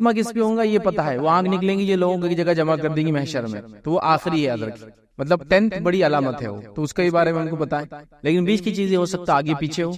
خاتمہ کس پہ ہوگا یہ پتا ہے، وہ آنکھ نکلیں گی یہ لوگوں کی جگہ جمع کر دیں گی محشر میں، تو وہ آخری ہے یاد رکھیں، مطلب 10th بڑی علامت ہے وہ، تو اس کے بارے میں ہم کو بتائیں. لیکن بیچ کی چیزیں ہو سکتا آگے پیچھے ہو،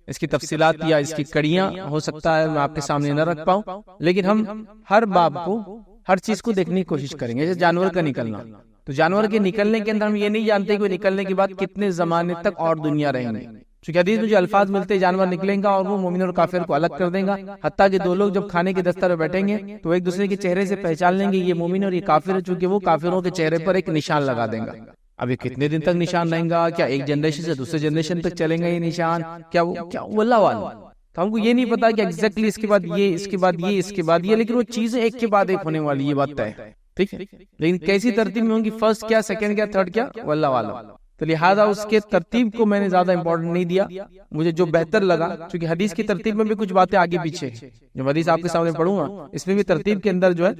اس کی تفصیلات یا اس کی کڑیاں ہو سکتا ہے میں آپ کے سامنے نہ رکھ پاؤں، لیکن ہم ہر باب کو ہر چیز کو دیکھنے کی کوشش کریں گے. جیسے جانور کا نکلنا، تو جانور کے نکلنے کے اندر ہم یہ نہیں جانتے کہ وہ نکلنے کے بعد کتنے زمانے تک اور دنیا رہیں گے، چونکہ حدیث میں جو الفاظ ملتے ہیں جانور نکلیں گا اور وہ مومن اور کافر کو الگ کر دیں گا، حتیٰ کہ دو لوگ جب کھانے کے دستر پر بیٹھیں گے تو ایک دوسرے کے چہرے سے پہچان لیں گے یہ مومن اور یہ کافر ہے، چونکہ وہ کافروں کے چہرے پر ایک نشان لگا دیں گا. اب یہ کتنے دن تک نشان رہیں گا؟ کیا ایک جنریشن سے دوسرے جنریشن تک چلیں گا یہ نشان؟ کیا وہ اللہ والا، تو ہم کو یہ نہیں پتا کہ ایگزیکٹلی اس کے بعد یہ، اس کے بعد یہ، اس کے بعد یہ، لیکن وہ چیزیں ایک کے بعد ایک ہونے والی، یہ بات طے ہے، ٹھیک ہے. لیکن کیسی ترتیب میں ہوں گی، فرسٹ کیا، سیکنڈ کیا، تھرڈ کیا، وہ اللہ والا. تو لہٰذا اس کے ترتیب کو میں نے زیادہ امپورٹنٹ نہیں دیا، مجھے جو بہتر لگا، کیونکہ حدیث کی ترتیب میں بھی کچھ باتیں آگے پیچھے ہیں، جو حدیث آپ کے سامنے پڑھوں گا اس میں بھی ترتیب کے اندر جو ہے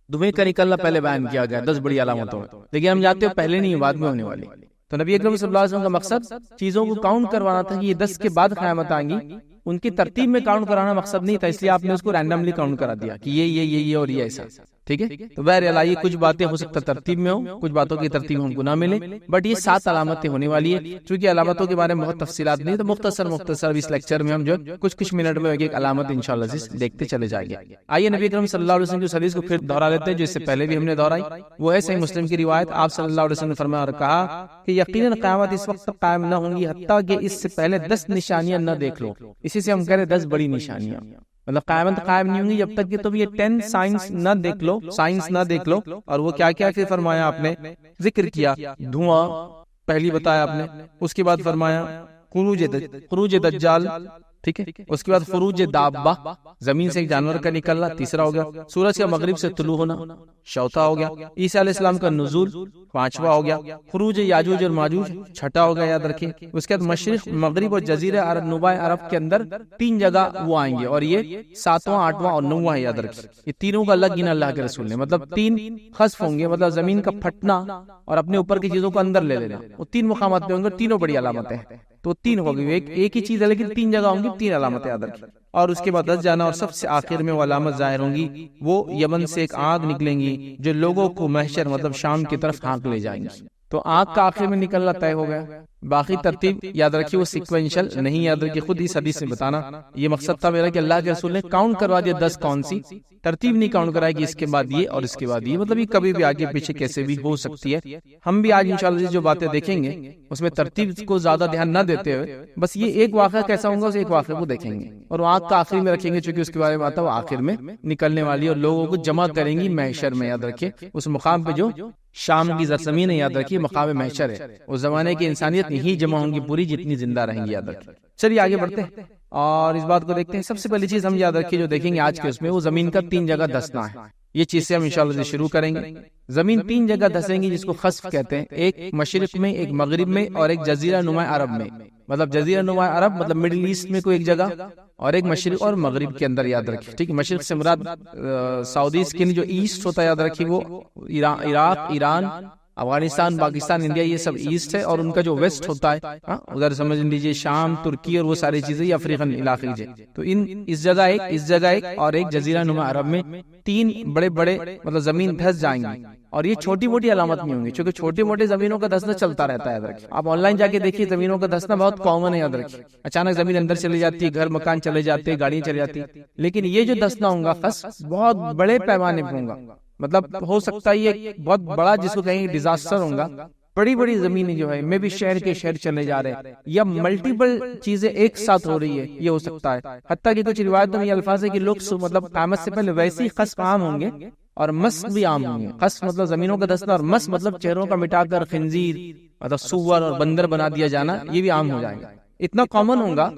دھویں کا نکلنا پہلے بیان کیا گیا 10 بڑی علامتوں میں، لیکن ہم جانتے ہیں پہلے نہیں بعد میں ہونے والی. تو نبی اکرم صلی اللہ علیہ وسلم کا مقصد چیزوں کو کاؤنٹ کروانا تھا کہ یہ 10 کے بعد قیامت آئیں گی، ان کی ترتیب میں کاؤنٹ کرانا مقصد نہیں تھا، اس لیے آپ نے اس کو رینڈملی کاؤنٹ کرا دیا کہ یہ اور یہ ایسا، ٹھیک ہے. تو بہرحال یہ کچھ باتیں ہو سکتا ہم میں ہوں، کچھ باتوں کی ترتیب ہم کو نہ ملے، بٹ یہ 7 علامتیں ہونے والی ہے. چونکہ علامتوں کے بارے میں بہت تفصیلات نہیں، تو مختصر اس لیکچر میں ہم جو کچھ منٹ میں ایک علامت انشاءاللہ دیکھتے چلے جائیں گے. آئیے نبی اکرم صلی اللہ علیہ وسلم کی حدیث کو پھر دہرا لیتے ہیں جو اس سے پہلے بھی ہم نے دہرائی. وہ ہے صحیح مسلم کی روایت، آپ صلی اللہ علیہ وسلم نے فرمایا اور کہا کہ یقیناً قیامت اس وقت تک قائم نہ ہوں گی حتیٰ کہ اس سے پہلے 10 نشانیاں نہ دیکھ لو. اسی سے ہم کہہ رہے 10 بڑی نشانیاں، مطلب قیامت قائم نہیں ہوں گی جب تک کہ تم یہ 10 سائنس نہ دیکھ لو. اور وہ کیا کیا پھر فرمایا آپ نے، ذکر کیا دھواں پہلی بتایا آپ نے، اس کے بعد فرمایا خروج دجال، ٹھیک ہے، اس کے بعد خروج دابہ، زمین سے ایک جانور کا نکلنا، تیسرا ہو گیا. سورج کا مغرب سے طلوع ہونا، چوتھا ہو گیا. عیسیٰ علیہ السلام کا نزول، پانچواں ہو گیا. خروج یاجوج اور ماجوج، چھٹا ہو گیا، یاد رکھیں. اس کے بعد مشرق، مغرب اور جزیرہ عرب، نوبہ عرب کے اندر 3 جگہ وہ آئیں گے، اور یہ 7واں، 8واں اور 9واں ہے، یاد رکھیں. یہ تینوں کا الگ گنا اللہ کے رسول نے، مطلب 3 خسف ہوں گے، مطلب زمین کا پھٹنا اور اپنے اوپر کی چیزوں کو اندر لے لینا. وہ 3 مقامات پہ ہوں گے، تینوں بڑی علامتیں ہیں. تو 3 ہو گئی، ایک ہی چیز ہے لیکن 3 جگہ ہوں گی، 3 علامتیں یاد رکھیں. اور اس کے بعد 10 جانا، اور سب سے آخر میں وہ علامت ظاہر ہوں گی، وہ یمن سے ایک آگ نکلیں گی جو لوگوں کو محشر مطلب شام کی طرف ہانک لے جائیں گی. تو آگ کا آخر میں نکلنا طے ہو گیا. باقی ترتیب یاد رکھیے وہ سیکوینشل نہیں، یاد رکھیے خود اس حدیث سے بتانا. یہ مقصد تھا میرا کہ اللہ کے رسول نے کاؤنٹ کروا دیا 10 کون سی، ترتیب نہیں کاؤنٹ کرائی کہ اس کے بعد یہ اور اس کے بعد یہ، مطلب یہ کبھی بھی آگے پیچھے کیسے بھی ہو سکتی ہے. ہم بھی آج انشاءاللہ جو باتیں دیکھیں گے اس میں ترتیب کو زیادہ دھیان نہ دیتے ہوئے بس یہ ایک واقعہ کیسا ہوگا اس ایک واقعے کو دیکھیں گے، اور وہ آگ کا آخری میں رکھیں گے چونکہ اس کے بارے میں آتا ہے وہ آخر میں نکلنے والی اور لوگوں کو جمع کریں گی محشر میں. یاد رکھیے اس مقام پہ جو شام کی زمین ہے، یاد رکھیے مقام محشر ہے. اس زمانے کی انسانیت نہیں جمع ہوں گی پوری جتنی زندہ رہیں گی، یاد رکھیے. چلیے آگے بڑھتے ہیں اور اس بات کو دیکھتے ہیں. سب سے پہلی چیز ہم یاد رکھیے جو دیکھیں گے آج کے اس میں، وہ زمین کا 3 جگہ دھسنا ہے. یہ چیز سے ہم انشاءاللہ شروع کریں گے. زمین 3 جگہ دھسیں گی جس کو خسف کہتے ہیں، ایک مشرق میں، ایک مغرب میں، اور ایک جزیرہ نما عرب میں. مطلب جزیرہ نما عرب مطلب مڈل ایسٹ میں کوئی ایک جگہ، اور ایک مشرق اور مغرب کے اندر، یاد رکھیے. ٹھیک ہے، مشرق سے مراد سعودیز کے جو ایسٹ ہوتا ہے، یاد رکھیے وہ عراق، ایران، افغانستان، پاکستان، انڈیا، یہ سب ایسٹ ہے. اور ان کا جو ویسٹ ہوتا ہے ادھر سمجھ لیجیے شام، ترکی اور وہ ساری چیزیں، یہ افریقن علاقے جے. تو اس جگہ ایک اور ایک جزیرہ نما عرب میں 3 بڑے بڑے مطلب زمین دھس جائیں گی. اور یہ چھوٹی موٹی علامت نہیں ہوں گی چونکہ چھوٹی موٹی زمینوں کا دھسنا چلتا رہتا ہے. یاد رکھیے آپ آن لائن جا کے دیکھیے زمینوں کا دھسنا بہت کامن ہے. یاد رکھیے اچانک زمین اندر چلی جاتی ہے، گھر مکان چلے جاتے ہیں، گاڑیاں چلی جاتی ہیں. لیکن یہ جو دھسنا ہوگا خسف بہت بڑے پیمانے پہ ہوگا، مطلب ہو سکتا ہے یہ بہت بڑا جس کو کہیں ڈیزاسٹر ہوگا. بڑی بڑی زمینیں جو ہے میں بھی شہر کے شہر چلے جا رہے ہیں، یا ملٹیپل چیزیں ایک ساتھ ہو رہی ہے، یہ ہو سکتا ہے. حتیٰ کہ کچھ روایتوں میں یہ الفاظ ہے کہ لوگ مطلب قیامت سے پہلے ویسے ہی خسف عام ہوں گے اور مس بھی عام ہوں گے. خسف مطلب زمینوں کا دھسنا، اور مس مطلب چہروں کا مٹا کر خنزیر مطلب سور اور بندر بنا دیا جانا، یہ بھی عام ہو جائے گا. اتنا کامن ہوگا،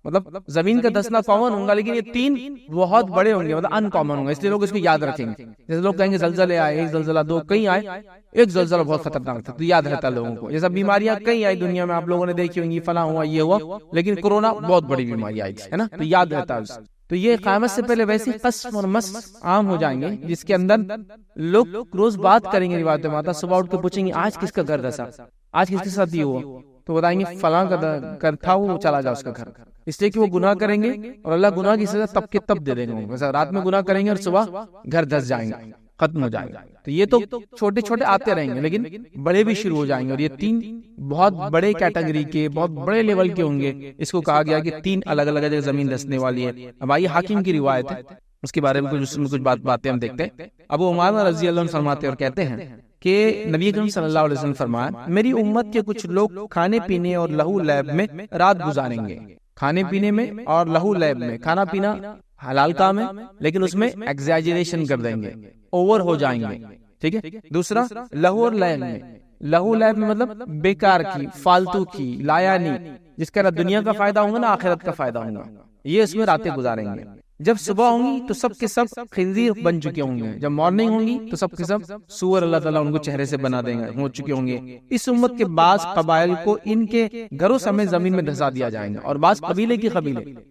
مطلب زمین کا دھسنا کامن ہوگا، لیکن یہ 3 بہت بڑے ہوں گے، مطلب ان کامن ہوں گے. اس لیے لوگ اس کو یاد رکھیں گے. جیسے لوگ کہیں گے زلزلے آئے، 1 زلزلہ 2، کئی آئے، ایک زلزلہ بہت خطرناک تھا، تو یاد رہتا ہے لوگوں کو. جیسا بیماریاں کئی آئی دنیا میں، آپ لوگوں نے دیکھی ہوں گی، فلاں ہوا، یہ ہوا، لیکن کورونا بہت بڑی بیماری آئی تھی، ہے نا، تو یاد رہتا ہے. تو یہ قیامت سے پہلے ویسے قسم اور مس عام ہو جائیں گے، جس کے اندر لوگ روز بات کریں گے. روایت میں آتا صبح اٹھ کے پوچھیں گے آج کس کا گھر دھسا، آج کس کے ساتھ یہ ہوا. تو بتائیں گے فلاں کا تھا وہ چلا جا اس کا گھر، اس لیے کہ وہ گناہ کریں گے اور اللہ گناہ کی سزا تب کے تب دے دیں گے. ویسا رات میں گناہ کریں گے اور صبح گھر دھس جائیں گے، ختم ہو جائیں گے. تو یہ تو چھوٹے چھوٹے آتے رہیں گے، لیکن بڑے بھی شروع ہو جائیں گے. اور یہ 3 بہت بڑے کیٹیگری کے، بہت بڑے لیول کے ہوں گے. اس کو کہا گیا کہ 3 الگ الگ جگہ زمین دھسنے والی ہے. اب آئیے حاکم کی روایت ہے، اس کے بارے میں کچھ باتیں ہم دیکھتے ہیں. ابو امامہ رضی اللہ عنہ فرماتے اور کہتے ہیں کہ نبی کریم صلی اللہ علیہ وسلم فرمایا میری امت کے کچھ لوگ کھانے پینے اور لہو لیب میں رات گزاریں گے. کھانے پینے میں اور لہو لیب میں، کھانا پینا حلال کام ہے لیکن اس میں ایگزیجریشن کر دیں گے، اوور ہو جائیں گے. ٹھیک ہے. دوسرا لہو اور لیب میں، لہو لیب میں مطلب بیکار کی، فالتو کی، لایا نہیں، جس کا نہ دنیا کا فائدہ ہوگا نہ آخرت کا فائدہ ہوگا، یہ اس میں راتیں گزاریں گے. جب صبح ہوں گی تو سب کے سب خنزیر بن چکے ہوں گے، جب مارننگ ہوں گی تو سب کے سب سور اللہ تعالیٰ ان کو چہرے سے بنا دیں گے، ہو چکے ہوں گے. اس امت کے بعض قبائل کو ان کے گھروں سمیت زمین میں دھسا دیا جائیں گے، اور بعض قبیلے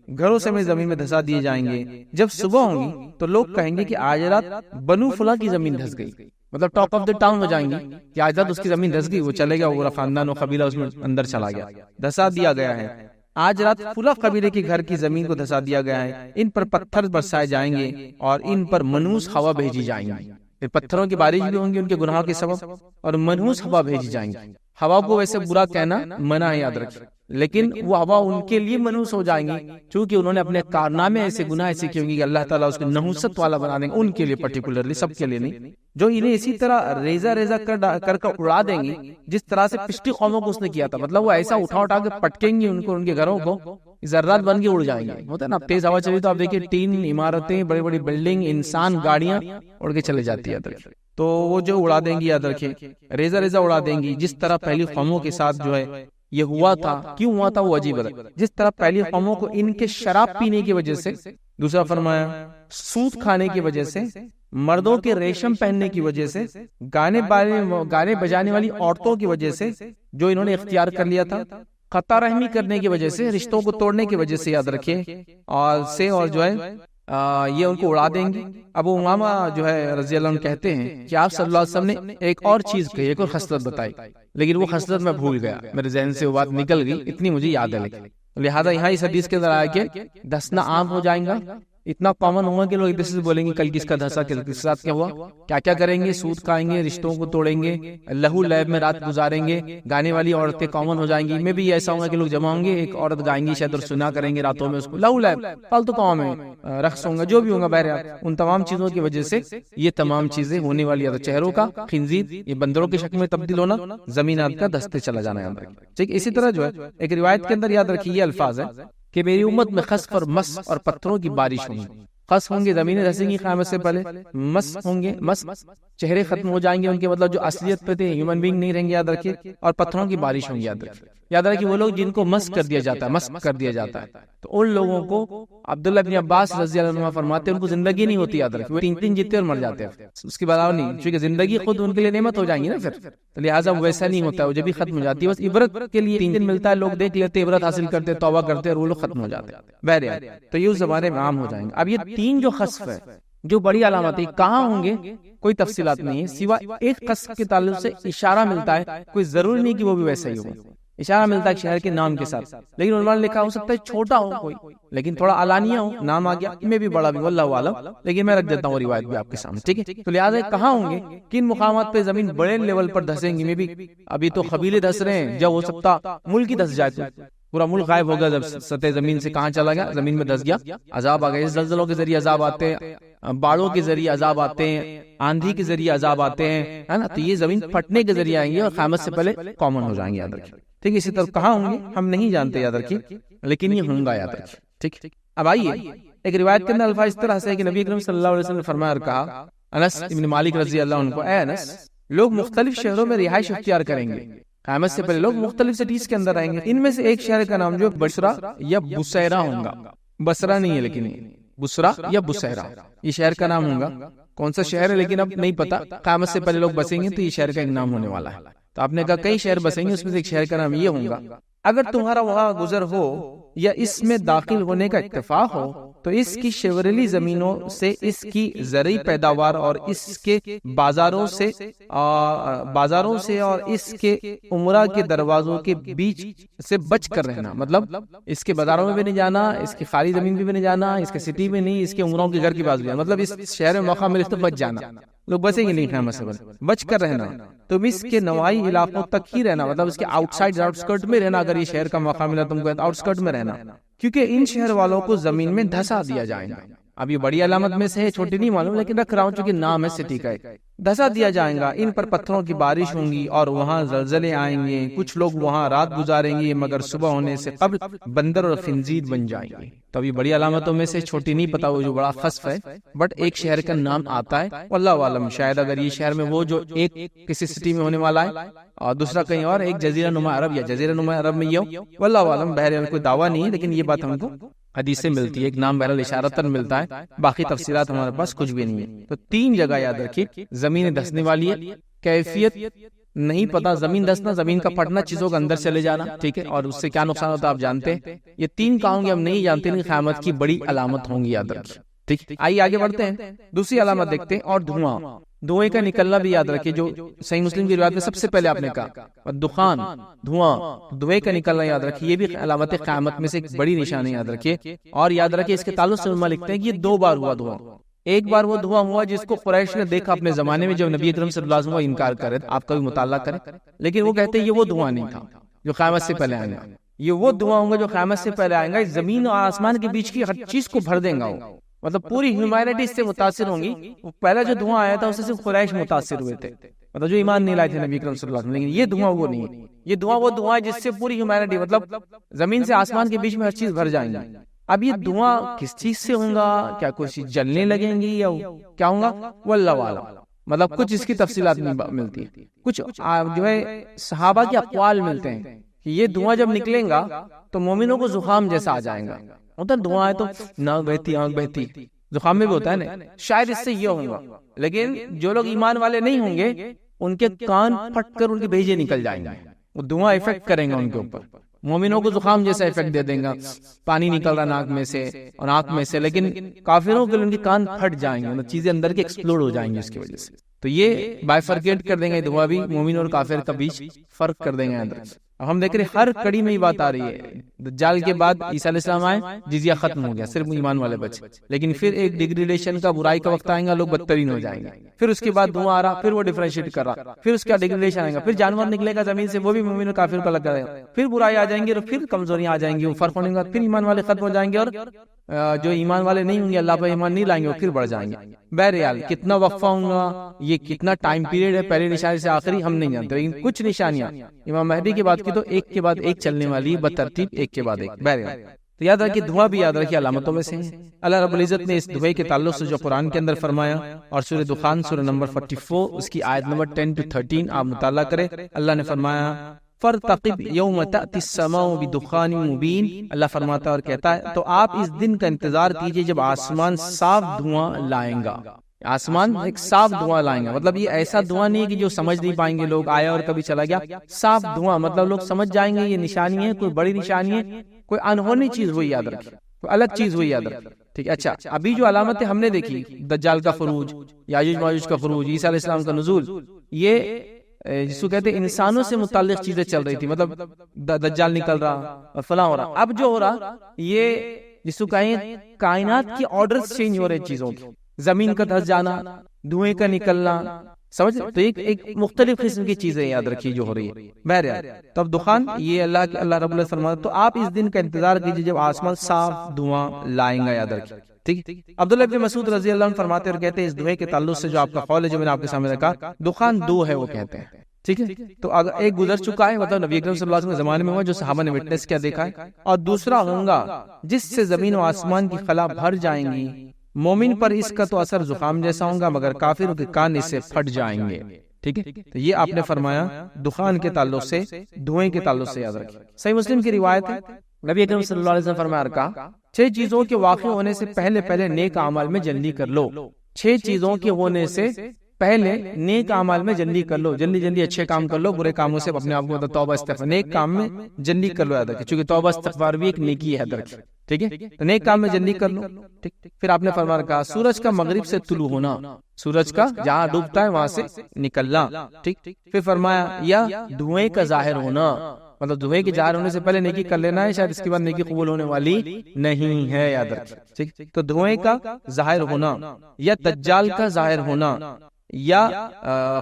گھروں سمیت زمین میں دھسا دیے جائیں گے. جب صبح ہوں گی تو لوگ کہیں گے کہ آج رات بنو فلاں کی زمین دھس گئی، مطلب ٹاپ آف دا ٹاؤن ہو جائیں گے کہ آج رات اس کی زمین دھس گئی، وہ چلے گیا، وہ خاندان و قبیلہ اس میں اندر چلا گیا، دھسا دیا گیا ہے. آج رات فلاں قبیلے کے گھر کی زمین کو دھسا دیا گیا ہے، ان پر پتھر برسائے جائیں گے اور ان پر منحوس ہوا بھیجی جائیں گی. پھر پتھروں کی بارش بھی ہوں گی ان کے گناہوں کے سبب، اور منحوس ہوا بھیجی جائیں گی. ہوا کو ویسے برا کہنا منع ہے، یاد رکھیں، لیکن وہ ہوا ان کے لیے منحوس ہو جائیں گی چونکہ انہوں نے اپنے کارنامے ایسے گناہ ایسے کیے ہوں گے کہ اللہ تعالیٰ اس کو نحوست والا بنا دیں گے، ان کے لیے پرٹیکولرلی، سب کے لیے نہیں. جو انہیں اسی طرح ریزہ کر اڑا دیں گی جس طرح سے پچھلی قوموں کو اس نے کیا تھا. مطلب وہ ایسا اٹھا کے پٹکیں گے ان کو، ان کے گھروں کو، ذرات بن کے اڑ جائیں گے. ہوتا ہے نا تیز ہوا چلی تو آپ دیکھیے 3 عمارتیں، بڑی بڑی بلڈنگ، انسان، گاڑیاں اڑ کے چلے جاتی ہے. تو وہ جو اڑا دیں گی، یاد رکھیں، ریزہ اڑا دیں گی. جس طرح پہلی قوموں کے ساتھ جو ہے یہ ہوا تھا، کیوں ہوا تھا وہ عجیب ہے. جس طرح پہلی قوموں کو ان کے شراب پینے کی وجہ سے، دوسرا فرمایا سود کھانے کی وجہ سے، مردوں کے ریشم پہننے کی وجہ سے، گانے بجانے والی عورتوں کی وجہ سے جو انہوں نے اختیار کر لیا تھا، قطع رحمی کرنے کی وجہ سے، رشتوں کو توڑنے کی وجہ سے، یاد رکھیں، اور جو ہے یہ ان کو اڑا دیں گے. ابو امامہ جو ہے رضی اللہ عنہ کہتے ہیں کہ آپ صلی اللہ علیہ وسلم نے ایک اور چیز کہی، ایک اور خصلت بتائی، لیکن وہ خصلت میں بھول گیا، میرے ذہن سے وہ بات نکل گئی، اتنی مجھے یاد ہے. لیکن لہٰذا یہاں اس حدیث کے اندر آیا کہ دھسنا عام ہو جائیں گا، اتنا کامن ہوگا کہ لوگ ایک دوسرے سے بولیں گے کل کس کا دھسا، کل کس ساتھ کیا ہوا، کیا کیا کریں گے، سود کھائیں گے، رشتوں کو توڑیں گے، لہو لیب میں رات گزاریں گے، گانے والی عورتیں کامن ہو جائیں گی. میں بھی ایسا ہوگا کہ لوگ جمع ہوں گے، ایک عورت گائیں گی شاید اور سنا کریں گے راتوں میں اس کو، لہو لیب فالتو کام ہے، رقص ہوگا، جو بھی ہوگا، بہرحال ان تمام چیزوں کی وجہ سے یہ تمام چیزیں ہونے والی ہے. چہروں کا خنزیر، یہ بندروں کی شکل میں تبدیل ہونا، زمینات کا دھستے چلا جانا یاد رکھیں. ٹھیک. اسی طرح جو ہے ایک روایت کے اندر یاد رکھیے یہ الفاظ ہے کہ میری امت میں خسف اور مس اور پتھروں کی بارش ہوگی. خس ہوں گے، زمینیں دھسیں گی قیامت سے پہلے. مس ہوں گے، مس چہرے ختم ہو جائیں گے ان کے، مطلب جو اصلیت پہ تھے، ہیومن بینگ نہیں رہیں گے، یاد رکھیے. اور پتھروں کی بارش ہوں گی، یاد رکھیے وہ لوگ جن کو مس کر دیا جاتا ہے، مس کر دیا جاتا ہے، تو ان لوگوں کو عبداللہ ابن عباس رضی اللہ عنہ فرماتے ہیں ان کو زندگی نہیں ہوتی، یاد رکھیے، وہ 3 جیتے اور مر جاتے ہیں، اس کے بعد نہیں، کیونکہ زندگی خود ان کے لیے نعمت ہو جائیں گی نا پھر، تو لہٰذا ویسا نہیں ہوتا ہے، وہ جب بھی ختم ہو جاتی ہے. بس عبرت کے لیے 3 دن ملتا ہے، لوگ دیکھ لیتے، عبرت حاصل کرتے، توبہ کرتے، اور وہ لوگ ختم ہو جاتے ہیں. بہرحال تو یہ اس زمانے میں عام ہو جائیں گے. اب یہ 3 جو خسف ہے، جو بڑی علامت ہے، کہاں ہوں گے کوئی تفصیلات نہیں ہے، سوائے ایک خسف کے تعلق سے اشارہ ملتا ہے، کوئی ضروری نہیں کہ وہ بھی ویسا ہی ہو، اشارہ ملتا ہے شہر کے نام کے ساتھ، لیکن علماء نے لکھا ہو سکتا ہے چھوٹا ہو کوئی، لیکن تھوڑا علانیہ ہو، نام آ گیا، میں بھی بڑا بھی، واللہ عالم، لیکن میں رکھ دیتا ہوں روایت بھی آپ کے سامنے. ٹھیک ہے. تو لہٰذا کہاں ہوں گے، کن مقامات پہ زمین بڑے لیول پر دھسیں گی، میں بھی ابھی تو قبیلے دھس رہے ہیں، جب ہو سکتا ملک ہی دھس جائے، پورا ملک غائب ہوگا، جب سطح زمین سے کہاں چلا گیا، زمین میں دھس گیا، عذاب آ گئے. زلزلوں کے ذریعے عذاب آتے ہیں، باڑوں کے ذریعے عذاب آتے ہیں، آندھی کے ذریعے عذاب آتے ہیں، ہے نا. تو یہ زمین پھٹنے کے ذریعے آئیں گے اور قیامت سے پہلے کامن ہو جائیں گے، یاد رکھیں. ٹھیک. اسی طرح کہاں ہوں گے ہم نہیں جانتے، یاد رکھیے، لیکن یہ ہوں گا، یاد رکھیں. ٹھیک. اب آئیے ایک روایت کے اندر الفاظ اس طرح سے کہ نبی اکرم صلی اللہ علیہ وسلم نے فرمایا اور کہا، انس ابن مالک رضی اللہ عنہ کو، اے انس، لوگ مختلف شہروں میں رہائش اختیار کریں گے، قیامت سے پہلے لوگ مختلف سٹیز کے اندر آئیں گے، ان میں سے ایک شہر کا نام جو بصرہ یا بصیرہ ہوگا. بصرہ نہیں ہے لیکن بصرہ یا بصیرہ یہ شہر کا نام ہوگا. کون سا شہر ہے لیکن اب نہیں پتا، قیامت سے پہلے لوگ بسیں گے تو یہ شہر کا ایک نام ہونے والا ہے. تو آپ نے کہا کئی شہر بسیں گے، اس میں سے ایک شہر کا نام یہ ہوگا. اگر تمہارا وہاں گزر ہو یا اس میں داخل ہونے کا اتفاق ہو تو اس کی شیوریلی زمینوں سے اس کی زرعی پیداوار اور اس کے بازاروں سے اور اس کے عمرہ کے دروازوں کے بیچ سے بچ کر رہنا، مطلب اس کے بازاروں میں بھی نہیں جانا، اس کی خالی زمین بھی نہیں جانا، اس کے سٹی میں نہیں، اس کے عمروں کے گھر کے پاس بھی جانا، مطلب اس شہر میں موقع ملے تو بچ جانا، لوگ بسیں گے نہیں خیمہ سے بچ کر رہنا، تم اس کے نوائی علاقوں تک ہی رہنا، مطلب اس کے آؤٹ سائڈ آؤٹ اسکرٹ میں رہنا، اگر یہ شہر کا موقع ملا تم کو آؤٹ اسکرٹ میں رہنا، کیونکہ ان شہر والوں کو زمین میں دھسا دیا جائے گا۔ اب یہ بڑی علامت میں سے ہے، چھوٹی نہیں معلوم، لیکن رکھ رہا ہوں چونکہ نام ہے سٹی کا، دھسا دیا جائے گا، ان پر پتھروں کی بارش ہوں گی اور وہاں زلزلے آئیں گے، کچھ لوگ وہاں رات گزاریں گے مگر صبح ہونے سے قبل بندر اور خنزیر بن جائیں گے۔ تو ابھی بڑی علامتوں میں سے چھوٹی نہیں پتا، وہ جو بڑا خصف ہے، بٹ ایک شہر کا نام آتا ہے، واللہ عالم شاید اگر یہ شہر میں وہ جو ایک کسی سٹی میں ہونے والا ہے اور دوسرا کہیں اور، ایک جزیرہ نما عرب یا جزیرہ نما عرب میں یہ ہو، واللہ عالم، بہرحال کوئی دعویٰ نہیں ہے، لیکن یہ بات ہم کو حدیث سے ملتی ہے، ایک نام بہرحال اشارتاً ملتا ہے، باقی تفصیلات ہمارے پاس کچھ بھی نہیں ہے۔ تو 3 جگہ یاد رکھیے، زمین دھسنے والی ہے، کیفیت نہیں پتا، زمین دھسنا، زمین کا پھٹنا، چیزوں کے اندر چلے جانا، ٹھیک ہے، اور اس سے کیا نقصان ہوتا ہے آپ جانتے ہیں، یہ 3 کہوں گے ہم نہیں جانتے، لیکن قیامت کی بڑی علامت ہوں گی، یاد رکھیے، ٹھیک۔ آئیے آگے بڑھتے ہیں، دوسری علامت دیکھتے ہیں، اور دھوئیں کا نکلنا بھی یاد رکھیے، جو صحیح مسلم کی روایت میں سب سے پہلے آپ نے کہا، دخان، دھوئیں کا نکلنا یاد رکھیے، یہ بھی علامت قیامت میں سے ایک بڑی نشانی یاد رکھیے، اور یاد رکھیے اس کے تعلق سے علماء لکھتے ہیں کہ یہ 2 بار ہوا دھواں، ایک بار وہ دھواں ہوا جس کو قریش نے دیکھا اپنے زمانے میں، جب نبی اکرم صلی اللہ علیہ وسلم انکار کرے، آپ کا بھی مطالعہ کریں، لیکن وہ کہتے ہیں یہ وہ دھواں نہیں تھا جو قیامت سے پہلے آئے گا، یہ وہ دھواں ہوں گا جو قیامت سے پہلے آئے گا، زمین اور آسمان کے بیچ کی ہر چیز کو بھر دیں گا، مطلب پوری ہیومینٹی اس سے متاثر ہوں گی۔ پہلا جو دھواں آیا تھا اس سے صرف قریش متاثر ہوئے تھے، مطلب جو ایمان نہیں لائے تھے نبی اکرم صلی اللہ علیہ وسلم، لیکن یہ دھواں وہ نہیں ہے، یہ دھواں وہ دھواں ہے جس سے پوری ہیومینٹی، مطلب زمین سے آسمان کے بیچ میں ہر چیز بھر جائیں گی۔ اب یہ دھواں کس چیز سے ہوگا، کیا کوئی چیز جلنے لگیں گی یا کیا ہوگا، واللہ عالم، مطلب کچھ اس کی تفصیلات نہیں ملتی، کچھ جو ہے صحابہ کے اقوال ملتے ہیں کہ یہ دھواں جب نکلیں گا تو مومنوں کو زخام جیسا آ جائے گا، مطلب دھواں ہے تو ناک بہتی، آنکھ بہتی، زخام میں بھی ہوتا ہے نا، شاید اس سے یہ ہوگا، لیکن جو لوگ ایمان والے نہیں ہوں گے ان کے کان پھٹ کر ان کے بھیجے نکل جائیں گے، وہ دھواں افیکٹ کریں گا ان کے اوپر، مومنوں کو زخام جیسا افیکٹ دے دیں گا، پانی نکل رہا ناک میں سے اور آنکھ میں سے، لیکن کافروں کے ان کے کان پھٹ جائیں گے، چیزیں اندر کے ایکسپلوڈ ہو جائیں گی اس کی وجہ سے، تو یہ بائفرکیٹ کر دیں گے دھواں بھی، مومن اور کافر کا بیچ فرق کر دیں گے اندر۔ اب ہم دیکھ رہے ہر کڑی میں یہ بات آ رہی ہے، دجال کے بعد عیسیٰ علیہ السلام آئے، جزیہ ختم ہو گیا، صرف ایمان والے بچے، لیکن پھر ایک ڈیگریڈیشن کا، برائی کا وقت آئے گا، لوگ بدترین ہو جائیں گے، پھر اس کے بعد دھواں آ رہا، پھر وہ ڈیفرینشیٹ کر رہا، پھر اس کا ڈیگریڈیشن آئے گا، پھر جانور نکلے گا زمین سے، وہ بھی مومن اور کافر کا لگ جائے گا، پھر برائی آ جائیں گی اور پھر کمزوریاں آ جائیں گی، وہ فرق ہونے کے بعد پھر ایمان والے ختم ہو جائیں گے، اور جو ایمان والے نہیں ہوں گے، اللہ پر ایمان نہیں لائیں گے، وہ پھر بڑھ جائیں گے۔ بہرحال کتنا وقفہ ہوگا، یہ کتنا ٹائم پیریڈ ہے پہلی نشانی سے آخری ہم نہیں جانتے، لیکن کچھ نشانیاں امام مہدی کی بات کی تو ایک کے بعد ایک چلنے والی بترتیب، ایک کے بعد ایک۔ بہرحال تو یاد رکھیے دھواں بھی یاد رکھیے علامتوں میں سے ہے۔ اللہ رب العزت نے اس دھوئے کے تعلق سے جو قرآن کے اندر فرمایا، اور سورہ دخان سورہ نمبر 44 اس کی آیت نمبر 10 to 13 آپ مطالعہ کریں، اللہ نے فرمایا فَارْتَقِبْ يَوْمَ تَأْتِي السَّمَاءُ بِدُخَانٍ مُبِينٍ، اللہ فرماتا اور کہتا ہے تو آپ اس دن کا انتظار کیجئے جب آسمان صاف دھواں لائیں گا، آسمان ایک صاف دھواں لائیں گا، مطلب یہ ایسا دھواں نہیں ہے کہ جو سمجھ نہیں پائیں گے لوگ، آیا اور کبھی چلا گیا، صاف دھواں مطلب لوگ سمجھ جائیں گے یہ نشانی ہے، کوئی بڑی نشانی ہے، کوئی انہونی چیز ہوئی یاد رکھیں، کوئی الگ چیز ہوئی یاد رکھیں، ٹھیک ہے۔ اچھا ابھی جو علامتیں ہم نے دیکھی، دجال کا خروج، یاجوج ماجوج کا خروج، عیسیٰ علیہ السلام کا نزول، یہ جس کو کہتے ہیں انسانوں سے متعلق چیزیں چل رہی تھی، مطلب دجال نکل رہا اور فلاں ہو رہا، اب جو ہو رہا یہ جس کو کہیں کائنات کی آرڈرز چینج ہو رہے چیزوں کی، زمین کا دھس جانا، دھوئیں کا نکلنا، سمجھ تو ایک مختلف قسم کی چیزیں یاد رکھیے جو ہو رہی ہے۔ بہرحال تو اب دخان یہ اللہ رب العزت فرماتا تو آپ اس دن کا انتظار کیجیے جب آسمان صاف دھواں لائیں گا، یاد رکھیے، ٹھیک۔ عبداللہ ابن مسعود رضی اللہ عنہ فرماتے اور کہتے ہیں اس دھوئے کے تعلق سے جو آپ کا قول ہے جو میں نے آپ کے سامنے رکھا، دخان 2 ہے وہ کہتے ہیں، ٹھیک ہے۔ تو اگر ایک گزر چکا ہے مطلب نبی اکرم صلی اللہ علیہ وسلم کے زمانے میں ہوا جو صحابہ نے وٹنس کیا دیکھا ہے، اور دوسرا ہوگا جس سے زمین و آسمان کی خلا بھر جائیں گی، مومن پر اس کا تو اثر زخام جیسا ہوگا مگر کافروں کے کان اس سے پھٹ جائیں گے، ٹھیک ہے۔ تو یہ آپ نے فرمایا دخان کے تعلق سے، دھوئیں کے تعلق سے یاد رکھیں۔ صحیح مسلم کی روایت ہے، نبی اکرم صلی اللہ علیہ وسلم فرمایا کہا 6 چیزوں کے واقع ہونے سے پہلے نیک اعمال میں جلدی کر لو، 6 چیزوں کے ہونے سے پہلے نیک اعمال میں جلدی کر لو، جلدی جلدی اچھے کام کر لو، برے کاموں سے اپنے آپ کو توبہ استغفار، نیک کام میں جلدی کر لو یاد رکھیں، چونکہ توبہ استغفار بھی ایک نیکی ہے یاد رکھیں، ٹھیک ہے، تو نیک کام میں جلدی کر لو، ٹھیک۔ پھر آپ نے فرمایا کہا سورج کا مغرب سے طلوع ہونا، سورج کا جہاں ڈوبتا ہے وہاں سے نکلنا، ٹھیک۔ پھر فرمایا یا دھوئیں کا ظاہر ہونا، مطلب دھوئیں کے ظاہر ہونے سے پہلے نیکی کر لینا ہے، شاید اس کے بعد نیکی قبول ہونے والی نہیں ہے یاد رکھیں، ٹھیک۔ تو دھوئیں کا ظاہر ہونا یا دجال کا ظاہر ہونا یا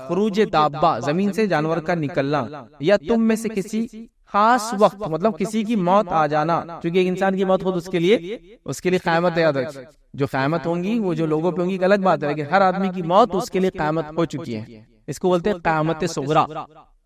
خروج دابہ زمین سے جانور کا نکلنا یا تم میں سے کسی خاص وقت مطلب کسی کی موت آ جانا، کیونکہ ایک انسان کی موت خود اس کے لیے قیامت یاد رکھیں، جو قیامت ہوں گی وہ جو لوگوں پہ ہوں گی ایک الگ بات ہے، لیکن ہر آدمی کی موت اس کے لیے قیامت ہو چکی ہے، اس کو بولتے ہیں قیامت صغریٰ،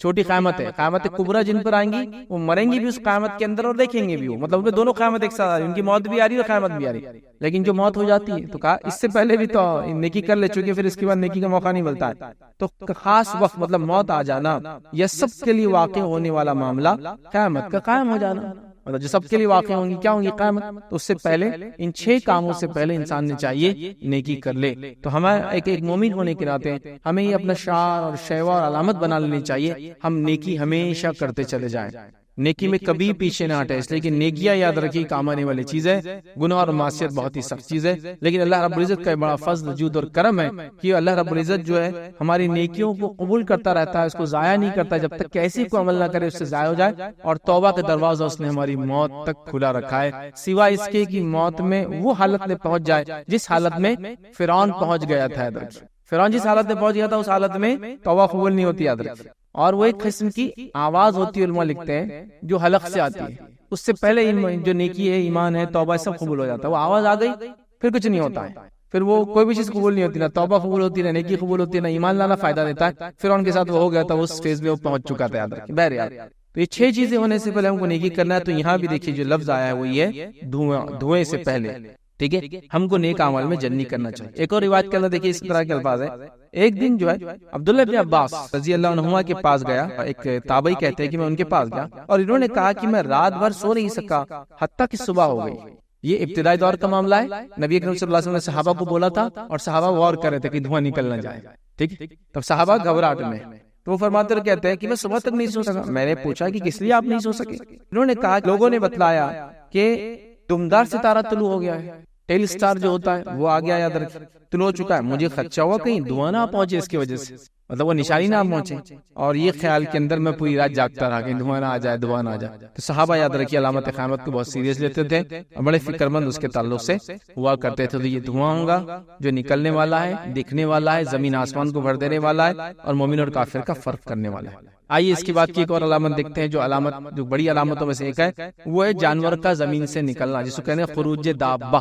چھوٹی قیامت ہے۔ قیامت کبریٰ جن پر آئیں گی وہ مریں گی بھی اس قیامت کے اندر اور دیکھیں گے بھی، وہ مطلب ان پہ دونوں قیامت ایک ساتھ آ رہی، ان کی موت بھی آ رہی ہے اور قیامت بھی آ رہی ہے، لیکن جو موت ہو جاتی ہے تو کہا اس سے پہلے بھی تو نیکی کر لے چکے، پھر اس کے بعد نیکی کا موقع نہیں ملتا ہے، تو خاص وقت مطلب موت آ جانا یا سب کے لیے واقع ہونے والا معاملہ قیامت کا قائم ہو جانا، مطلب جو سب کے لیے واقع ہوں گی کیا ہوں گی قیامت، تو اس سے پہلے ان 6 کاموں سے پہلے انسان نے چاہیے نیکی کر لے۔ تو ہمیں ایک مومن ہونے کے ناطے ہمیں یہ اپنا شعار اور شیوا اور علامت بنا لینی چاہیے، ہم نیکی ہمیشہ کرتے چلے جائیں، نیکی میں کبھی پیچھے نہ ہٹے، اس لیے کہ نیکیاں یاد رکھی کام آنے والی چیز ہے، گناہ اور معصیت بہت ہی سخت چیز ہے، لیکن اللہ رب العزت کا بڑا فضل جود اور کرم ہے کہ اللہ رب العزت جو ہے ہماری نیکیوں کو قبول کرتا رہتا ہے، اس کو ضائع نہیں کرتا جب تک کہ ایسی کوئی عمل نہ کرے اس سے ضائع ہو جائے، اور توبہ کا دروازہ اس نے ہماری موت تک کھلا رکھا ہے، سوائے اس کے کہ موت میں وہ حالت میں پہنچ جائے جس حالت میں فرعون پہنچ گیا تھا، فرعون جس حالت میں پہنچ گیا تھا اس حالت میں توبہ قبول نہیں ہوتی یاد رکھیں، اور وہ ایک قسم کی آواز ہوتی ہے، علماء لکھتے ہیں جو حلق سے آتی ہے، اس سے پہلے جو نیکی ہے ایمان ہے توبہ سب قبول ہو جاتا ہے، وہ آواز آ گئی پھر کچھ نہیں ہوتا ہے، پھر وہ کوئی بھی چیز قبول نہیں ہوتی، نہ توبہ قبول ہوتی، نہ نیکی قبول ہوتی، نہ ایمان لانا فائدہ دیتا ہے، پھر ان کے ساتھ وہ ہو گیا تھا، اس فیز میں وہ پہنچ چکا تھا یاد رکھیں۔ بہرحال تو یہ 6 چیزیں ہونے سے پہلے ہم کو نیکی کرنا ہے، تو یہاں بھی دیکھیے جو لفظ آیا ہے وہ یہ دھوئیں سے پہلے، ٹھیک ہے، ہم کو نیک اعمال میں جلدی کرنا چاہیے۔ ایک اور روایت کے اندر دیکھیے اس طرح کے الفاظ ہیں، ایک دن جو ہے عبداللہ بن عباس رضی اللہ عنہما کے پاس گیا، ایک تابعی کہتے ہیں کہ میں ان کے پاس گیا اور انہوں نے کہا کہ میں رات بھر سو نہیں سکا حتیٰ کہ صبح ہو گئی۔ یہ ابتدائی دور کا معاملہ ہے، نبی اکرم صلی اللہ علیہ وسلم نے صحابہ کو بولا تھا اور صحابہ غور کر رہے تھے کہ دھواں نکل نہ جائے، ٹھیک، تب صحابہ گھبراہٹ میں، تو وہ فرماتے اور کہتے ہیں کہ میں صبح تک نہیں سو سکا۔ میں نے پوچھا کہ کس لیے آپ نہیں سو سکے؟ انہوں نے کہا لوگوں نے بتلایا کہ دمدار ستارہ طلوع ہو گیا ہے، ٹیل سٹار جو ہوتا ہے وہ آ گیا یاد رکھ طلوع ہو چکا ہے، مجھے خدشہ ہوا کہیں دھواں نہ پہنچے اس کی وجہ سے، مطلب وہ نشانی نہ پہنچے، اور یہ خیال کے اندر میں پوری رات جاگتا رہا کہ دھواں نہ آ جائے، دھواں نہ آ جائے۔ تو صحابہ یاد رکھیے علامت قیامت کو بہت سیریس لیتے تھے اور بڑے فکر مند اس کے تعلق سے ہوا کرتے تھے۔ تو یہ دھواں ہوگا جو نکلنے والا ہے، دکھنے والا ہے، زمین آسمان کو بھر دینے والا ہے اور مومن اور کافر کا فرق کرنے والا ہے۔ آئیے اس کے بعد کی ایک اور علامت دیکھتے ہیں، جو علامت جو بڑی علامتوں میں سے ایک ہے وہ ہے جانور کا زمین سے نکلنا، جس کو کہتے ہیں خروج دابہ،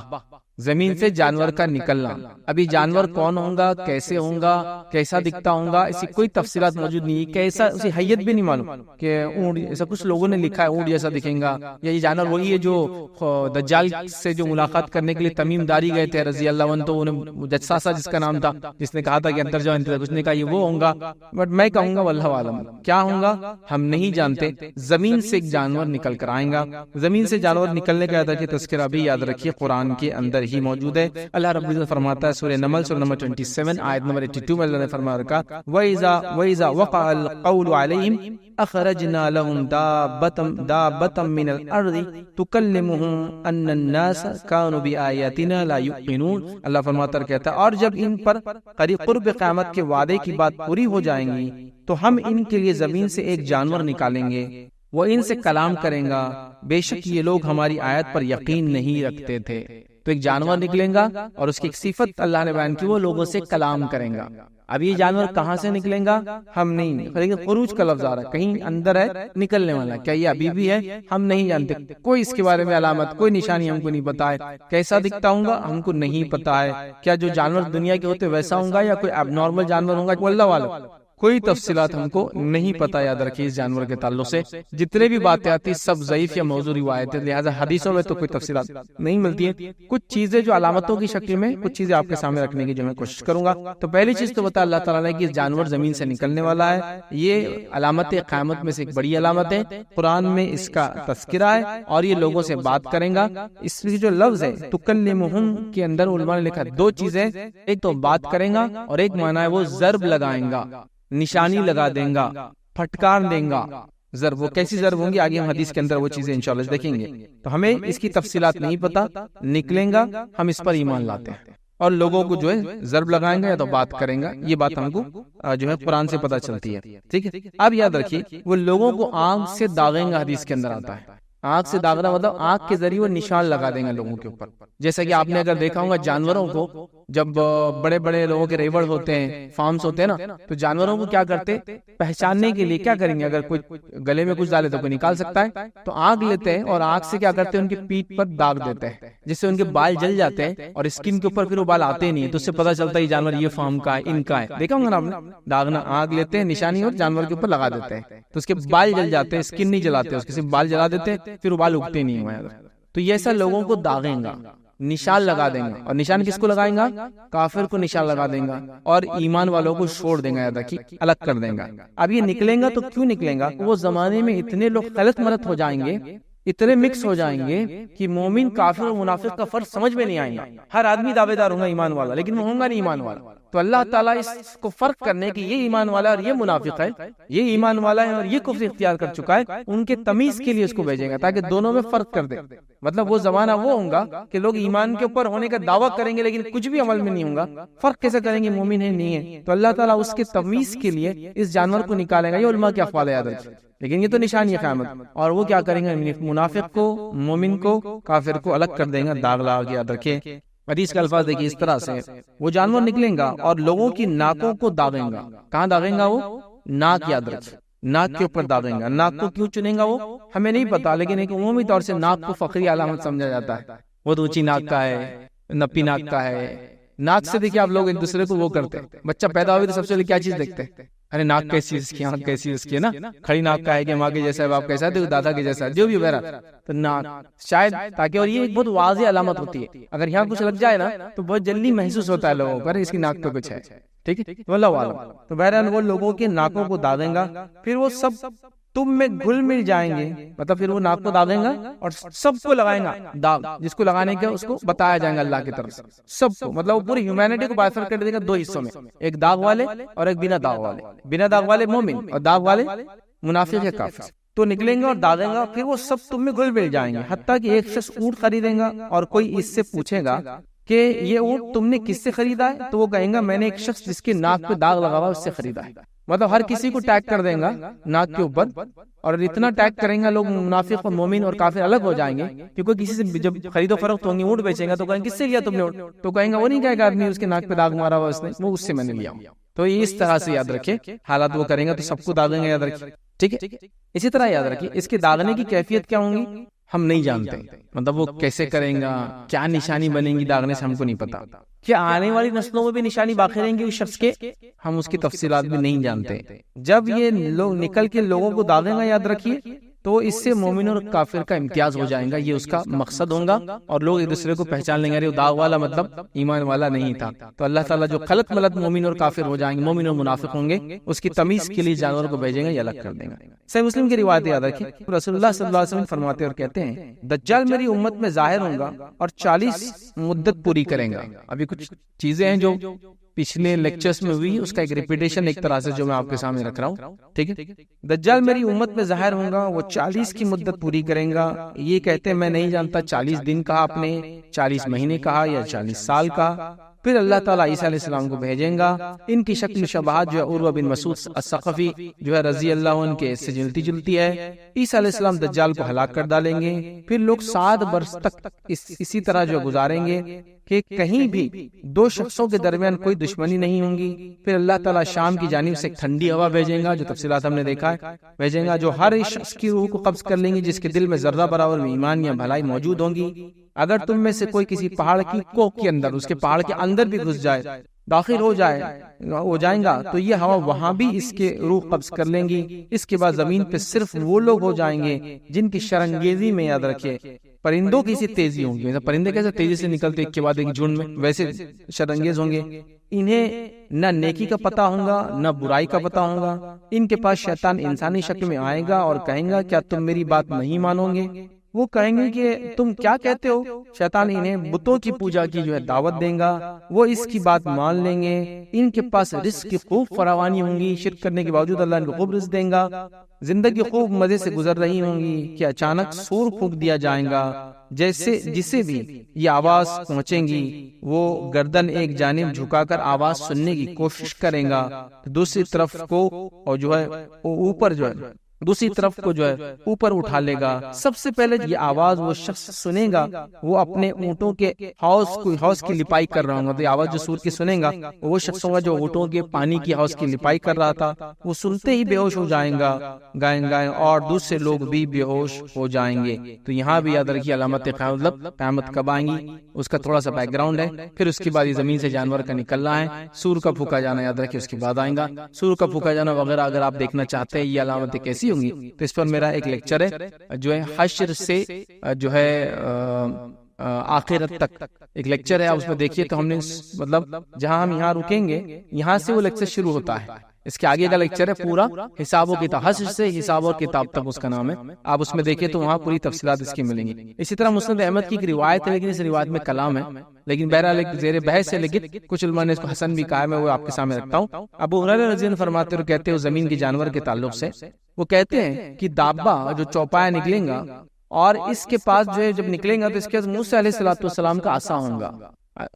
زمین سے جانور کا نکلنا۔ ابھی جانور کون ہوگا، کیسے ہوگا، کیسا دکھتا ہوگا، اسی کوئی تفصیلات موجود نہیں، کیسا اسی حیت بھی نہیں معلوم کہ اونٹ ایسا کچھ لوگوں نے لکھا ہے اونٹ جیسا دکھے گا، یا یہ جانور وہی ہے جو دجال سے جو ملاقات کرنے کے لیے تمیم داری گئے تھے رضی اللہ عنہ، تو انہیں جساسہ جس کا نام تھا، جس نے کہا تھا کہ انتر جاؤ، کچھ نے کہا یہ وہ ہوگا، بٹ میں کہوں گا واللہ عالم کیا ہوگا ہم نہیں جانتے۔ زمین سے ایک جانور نکل کر آئے گا، زمین سے جانور نکلنے کا تذکرہ بھی یاد رکھیے قرآن کے اندر ہی موجود ہے۔ اللہ رب العزت فرماتا ہے سورہ نمل سورہ نمبر 27 آیت نمبر 82 میں اللہ نے فرمایا رکھا وَإِذَا وَقَعَ الْقَوْلُ عَلَيْهِمْ أَخْرَجْنَا لَهُمْ دَابَّةً مِّنَ الْأَرْضِ تُكَلِّمُهُمْ أَنَّ النَّاسَ كَانُوا بِآيَاتِنَا لَا يُؤْمِنُونَ۔ اللہ فرماتا کہتا ہے اور جب ان پر قرب قیامت کے وعدے کی بات پوری ہو جائیں گی تو ہم ان کے لیے زمین سے ایک جانور نکالیں گے، وہ ان سے کلام کریں گا، بے شک یہ لوگ ہماری آیت پر یقین نہیں رکھتے تھے۔ تو ایک جانور نکلیں گا اور اس کی ایک صفت اللہ نے بیان کی، وہ لوگوں سے کلام کریں گا۔ اب یہ جانور کہاں سے نکلیں گا ہم نہیں، لیکن خروج کا لفظ آ رہا ہے، کہیں اندر ہے نکلنے والا، کیا یہ ابھی بھی ہے ہم نہیں جانتے، کوئی اس کے بارے میں علامت کوئی نشانی ہم کو نہیں پتا ہے، کیسا دکھتا ہوگا ہم کو نہیں پتا ہے، کیا جو جانور دنیا کے ہوتے ویسا ہوگا یا کوئی اب نارمل جانور ہوگا، واللہ عالم۔ کوئی تفصیلات ہم کو نہیں پتا، یاد رکھیے اس جانور کے تعلق سے جتنے بھی باتیں آتی سب ضعیف یا موضوع روایتیں، لہٰذا حدیثوں میں تو کوئی تفصیلات نہیں ملتی ہیں۔ کچھ چیزیں جو علامتوں کی شکل میں، کچھ چیزیں آپ کے سامنے رکھنے کی جو میں کوشش کروں گا۔ تو پہلی چیز تو بتا اللہ تعالیٰ نے کہ جانور زمین سے نکلنے والا ہے، یہ علامت قیامت میں سے ایک بڑی علامت ہے، قرآن میں اس کا تذکرہ ہے، اور یہ لوگوں سے بات کریں گا۔ اس کی جو لفظ ہے تکلمہم کے اندر علماء نے لکھا دو چیزیں، ایک تو بات کریں گا اور ایک معنی ہے وہ ضرب لگائیں گا، نشانی لگا دیں گا، پھٹکار دیں گا۔ ضرب وہ کیسی ضرب ہوں گی آگے ہم حدیث کے اندر وہ چیزیں انشاءاللہ دیکھیں گے۔ تو ہمیں اس کی تفصیلات نہیں پتا، نکلیں گا ہم اس پر ایمان لاتے ہیں، اور لوگوں کو جو ہے ضرب لگائیں گا یا تو بات کریں گا، یہ بات ہم کو جو ہے قرآن سے پتہ چلتی ہے، ٹھیک ہے۔ اب یاد رکھیے وہ لوگوں کو آنکھ سے داغیں گا، حدیث کے اندر آتا ہے آنکھ سے داغنا مطلب آنکھ کے ذریعے وہ نشان لگا دیں گے لوگوں کے اوپر۔ جیسا کہ آپ نے اگر دیکھا ہوگا جانوروں کو جب بڑے بڑے لوگوں کے ریوڑ ہوتے ہیں، فارمز ہوتے ہیں نا، تو جانوروں کو کیا کرتے پہچاننے کے لیے کیا کریں گے، اگر کوئی گلے میں کچھ ڈالے تو کوئی نکال سکتا ہے، تو آنکھ لیتے ہیں اور آنکھ سے کیا کرتے ہیں ان کی پیٹھ پر داغ دیتے ہیں، جس سے ان کے بال جل جاتے ہیں اور اسکن کے اوپر پھر وہ بال آتے نہیں ہیں، تو اس سے پتہ چلتا ہے یہ جانور یہ فارم کا ہے، ان کا ہے۔ دیکھا ہوگا نا آپ نے، داغنا آنکھ لیتے ہیں نشانی اور جانور کے اوپر لگا دیتے ہیں، تو اس کے بال جل جاتے ہیں، اسکن نہیں جلاتے، اس کے صرف بال جلا دیتے ہیں، پھر وہ بال اگتے نہیں ہوئے۔ تو یہ ایسا لوگوں کو داغیں گا، نشان لگا دیں گا، اور نشان کس کو لگائیں گا؟ کافر کو نشان لگا دیں گا، اور ایمان والوں کو چھوڑ دیں گا، یاد رکھیے الگ کر دیں گا۔ اب یہ نکلیں گا تو کیوں نکلیں گا؟ وہ زمانے میں اتنے لوگ غلط ملت ہو جائیں گے، اتنے مکس ہو جائیں گے کہ مومن کافر اور منافق کا فرق سمجھ میں نہیں آئے گا۔ ہر آدمی دعوے دار ہوگا ایمان والا، لیکن وہ ہوگا نہیں ایمان والا۔ تو اللہ تعالیٰ اس کو فرق کرنے کی یہ ایمان والا اور یہ منافق ہے، یہ ایمان والا ہے اور یہ کفر اختیار کر چکا ہے، ان کے تمیز کے لیے اس کو بھیجیں گا تاکہ دونوں میں فرق کر دے۔ مطلب وہ زمانہ وہ ہوگا کہ لوگ ایمان کے اوپر ہونے کا دعویٰ کریں گے لیکن کچھ بھی عمل میں نہیں ہوگا، فرق کیسے کریں گے مومن ہے نہیں ہے؟ تو اللہ تعالیٰ اس کے تمیز کے لیے اس جانور کو نکالے گا۔ یہ علماء کے اقوال یاد رکھیں، لیکن یہ تو نشانی ہے قیامت۔ اور وہ کیا کریں گے؟ منافق کو، مومن کو، کافر کو الگ کر دیں گا، داغ لگا کے یاد رکھیں۔ حدیث کے الفاظ دیکھیے اس طرح سے، وہ جانور نکلیں گا اور لوگوں کی ناکوں کو داغیں گا۔ کہاں داغیں گا؟ وہ ناک، یاد رکھیں ناک کے اوپر داغیں گا۔ ناک کو کیوں چنیں گا وہ ہمیں نہیں پتا، لیکن ایک عمومی طور سے ناک کو فخری علامت سمجھا جاتا ہے، وہ تو اونچی ناک کا ہے، نپی ناک کا ہے۔ ناک سے دیکھیے آپ لوگ ایک دوسرے کو وہ کرتے ہیں، بچہ پیدا ہوئے تو سب سے پہلے کیا چیز دیکھتے ہیں؟ ارے ناک کیسی اس کی، آنکھ کیسی اس کی، نا کھڑی ناک کا ہے کہ ماں کے جیسا ہے، باپ کیسا ہے، دادا کے جیسا ہے، جو بھی وغیرہ، تو ناک شاید تاکہ، اور یہ ایک بہت واضح علامت ہوتی ہے، اگر یہاں کچھ لگ جائے نا تو بہت جلدی محسوس ہوتا ہے لوگوں کو، اس کی ناک پہ کچھ ہے، ٹھیک ہے، واللہ عالم۔ تو بہرحال وہ لوگوں کے ناکوں کو داغیں گا، پھر وہ سب تم میں گھل مل جائیں گے، مطلب پھر وہ ناک کو داغیں گا اور سب کو لگائیں گا داغ، جس کو لگانے کا اس کو بتایا جائے گا اللہ کی طرف سے، سب کو، مطلب وہ پوری ہیومینٹی کو بائفرکیٹ کر دے گا دو حصوں میں، ایک داغ والے اور ایک بنا داغ والے، بنا داغ والے مومن اور داغ والے منافق یا کافر۔ تو نکلیں گے اور داغیں گا، پھر وہ سب تم میں گھل مل جائیں گے، حتیٰ کہ ایک شخص اونٹ خریدیں گا اور کوئی اس سے پوچھے گا کہ یہ اونٹ تم نے کس سے خریدا ہے، تو وہ کہیں گا میں نے ایک شخص جس کے ناک پہ داغ لگا ہوا اس سے خریدا ہے۔ مطلب ہر کسی کو ٹیگ کر دیں گا ناک کے اوپر، اور اتنا ٹیگ کریں گا لوگ، منافق اور مومن اور کافر الگ ہو جائیں گے، کیونکہ کسی سے جب خرید و فروخت ہوں گی، اونٹ بیچیں گا تو کہیں کس سے لیا تم نے اونٹ، تو کہیں گا وہ نہیں کہے گا آدمی اس کے ناک پہ داغ مارا ہوا اس نے، وہ اس سے میں نے لیا ہوں۔ تو یہ اس طرح سے یاد رکھے، حالات وہ کریں گا تو سب کو داغیں گے، یاد رکھے، ٹھیک ہے۔ اسی طرح یاد رکھیے اس کے داغنے کی کیفیت کیا ہوں گی ہم نہیں جانتے، مطلب وہ کیسے کریں گا، کیا نشانی بنے گی داغنے سے ہم کو نہیں پتا، کیا آنے والی نسلوں میں بھی نشانی باقی رہیں گی اس شخص کے، ہم اس کی تفصیلات بھی نہیں جانتے۔ جب یہ لوگ نکل کے لوگوں کو داغیں گا، یاد رکھیے، تو اس سے مومن اور کافر کا امتیاز ہو جائے گا، یہ اس کا مقصد ہوگا، اور لوگ ایک دوسرے کو پہچان لیں گے، داغ والا مطلب ایمان والا نہیں تھا۔ تو اللہ تعالیٰ جو خلط ملت مومن اور کافر ہو جائیں گے، مومن اور منافق ہوں گے، اس کی تمیز کے لیے جانور کو بھیجیں گے یا الگ کر دیں گے۔ صحیح مسلم کی روایت یاد رکھیں، رسول اللہ صلی اللہ علیہ وسلم فرماتے اور کہتے ہیں دجال میری امت میں ظاہر ہوگا اور 40 مدت پوری کریں گا۔ ابھی کچھ چیزیں ہیں جو پچھلے لیکچرز میں ہوئی، اس کا ایک ریپیٹیشن ایک طرح سے جو میں آپ کے سامنے رکھ رہا ہوں، ٹھیک ہے۔ دجال میری امت میں ظاہر ہوگا، وہ 40 کی مدت پوری کریں گا۔ یہ کہتے ہیں میں نہیں جانتا 40 دن کہا آپ نے، 40 مہینے کہا یا 40 سال کا۔ پھر اللہ تعالیٰ عیسیٰ علیہ السلام کو بھیجیں گا، ان کی شکل شباہت جو ہے عروہ بن مسعود الثقفی جو ہے رضی اللہ عنہ کے سے جلتی جلتی ہے۔ عیسیٰ علیہ السلام دجال کو ہلاک کر ڈالیں گے، پھر لوگ 7 برس تک اسی طرح جو گزاریں گے کہ کہیں بھی 2 شخصوں کے درمیان کوئی دشمنی نہیں ہوں گی۔ پھر اللہ تعالیٰ شام کی جانب سے ایک ٹھنڈی ہوا بھیجیں گا، جو تفصیلات ہم نے دیکھا ہے، بھیجیں گا جو ہر ایک شخص کی روح کو قبض کر لیں گی جس کے دل میں ذرہ برابر میں ایمان یا بھلائی موجود ہوں گی۔ اگر تم میں سے کوئی کسی پہاڑ کی کوہ کے اندر، اس کے پہاڑ کے اندر بھی گھس جائے داخل ہو جائیں گا تو یہ ہوا وہاں بھی اس کے روح قبض کر لیں گی. اس کے بعد زمین پہ صرف وہ لوگ ہو جائیں گے جن کی شرنگیزی میں، یاد رکھیے، پرندوں کی سی تیزی ہوں گی. پرندے کیسے تیزی سے نکلتے ایک کے بعد ایک جھنڈ میں، ویسے شرنگیز ہوں گے. انہیں نہ نیکی کا پتہ ہوگا نہ برائی کا پتہ ہوگا. ان کے پاس شیطان انسانی شکل میں آئے گا اور کہیں گا کیا تم میری بات نہیں مانو گے؟ وہ کہیں گے کہ تم کیا کہتے ہو؟ شیطان انہیں بتوں کی پوجا کی دعوت دیں گا. وہ اس کی بات مان لیں گے. ان کے پاس رزق کی خوب فراوانی ہوں گی. شرک کرنے کے باوجود اللہ ان کو خوب رزق دیں گا. زندگی خوب مزے سے گزر رہی ہوں گی کہ اچانک سور پھونک دیا جائے گا. جسے بھی یہ آواز پہنچیں گی وہ گردن ایک جانب جھکا کر آواز سننے کی کوشش کریں گا. دوسری طرف کو اور دوسری طرف کو اوپر اٹھا لے گا. سب سے پہلے یہ آواز وہ شخص سنے گا وہ اپنے اونٹوں کے حوض کی لپائی کر رہا ہوگا. تو یہ آواز جو سور کی سنے گا وہ شخص ہوگا جو اونٹوں کے پانی کی حوض کی لپائی کر رہا تھا. وہ سنتے ہی بے ہوش ہو جائیں گائیں اور دوسرے لوگ بھی بے ہوش ہو جائیں گے. تو یہاں بھی یاد رکھیے علامت قیامت کب آئیں گی اس کا تھوڑا سا بیک گراؤنڈ ہے. پھر اس کے بعد یہ زمین سے جانور کا نکلنا ہے. سور کا پھونکا جانا یاد رکھیے اس کے بعد آئیں گا. سور کا پھونکا جانا وغیرہ اگر آپ دیکھنا چاہتے ہیں یہ علامتیں کیسی ہوں گی تو اس پر میرا ایک لیکچر ہے حشر سے آخرت تک ایک لیکچر ہے. آپ اس میں دیکھیے تو ہم نے مطلب جہاں ہم یہاں رکیں گے یہاں سے وہ لیکچر شروع ہوتا ہے. اس کے آگے کا لیکچر ہے پورا حساب و کتاب، حشر سے حساب اور کتاب تک اس کا نام ہے. آپ اس میں دیکھیں تو وہاں پوری تفصیلات اس کی ملیں گی. اسی طرح مسند احمد کی ایک روایت ہے لیکن اس روایت میں کلام ہے، لیکن بہرحال زیر بحث ہے، لیکن کچھ علماء نے اس کو حسن بھی کہا ہے. میں وہ آپ کے سامنے رکھتا ہوں. ابو ہریرہ رضی اللہ عنہ فرماتے ہیں اور کہتے ہیں زمین کے جانور کے تعلق سے وہ کہتے ہیں کہ دابا جو چوپایا نکلیں گا اور اس کے پاس جب نکلیں گا تو اس کے پاس موسیٰ علیہ السلام کا عصا ہوگا.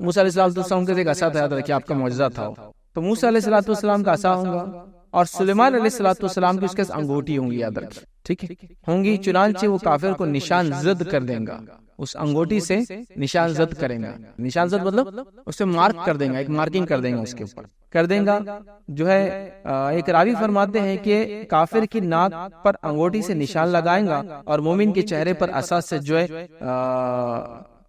موسیٰ علیہ السلام کا ایک عصا تھا، یاد رکھیے آپ کا معجزہ تھا. تو موسیٰ علیہ السلام کا عصا ہوگا اور سلیمان علیہ السلام کی اس کے انگوٹھی ہوں گی، یاد رکھیے، ٹھیک ہے، ہوں گی. چنانچہ وہ کافر کو نشان زد کر دیں گا. اس انگوٹھی سے نشان زد کریں گا. نشان زد مطلب اسے مارک کر دیں گا، ایک مارکنگ کر دیں گا، اس کے اوپر کر دیں گا. ایک راوی فرماتے ہیں کہ کافر کی ناک پر انگوٹھی سے نشان لگائیں گا اور مومن کے چہرے پر عصا سے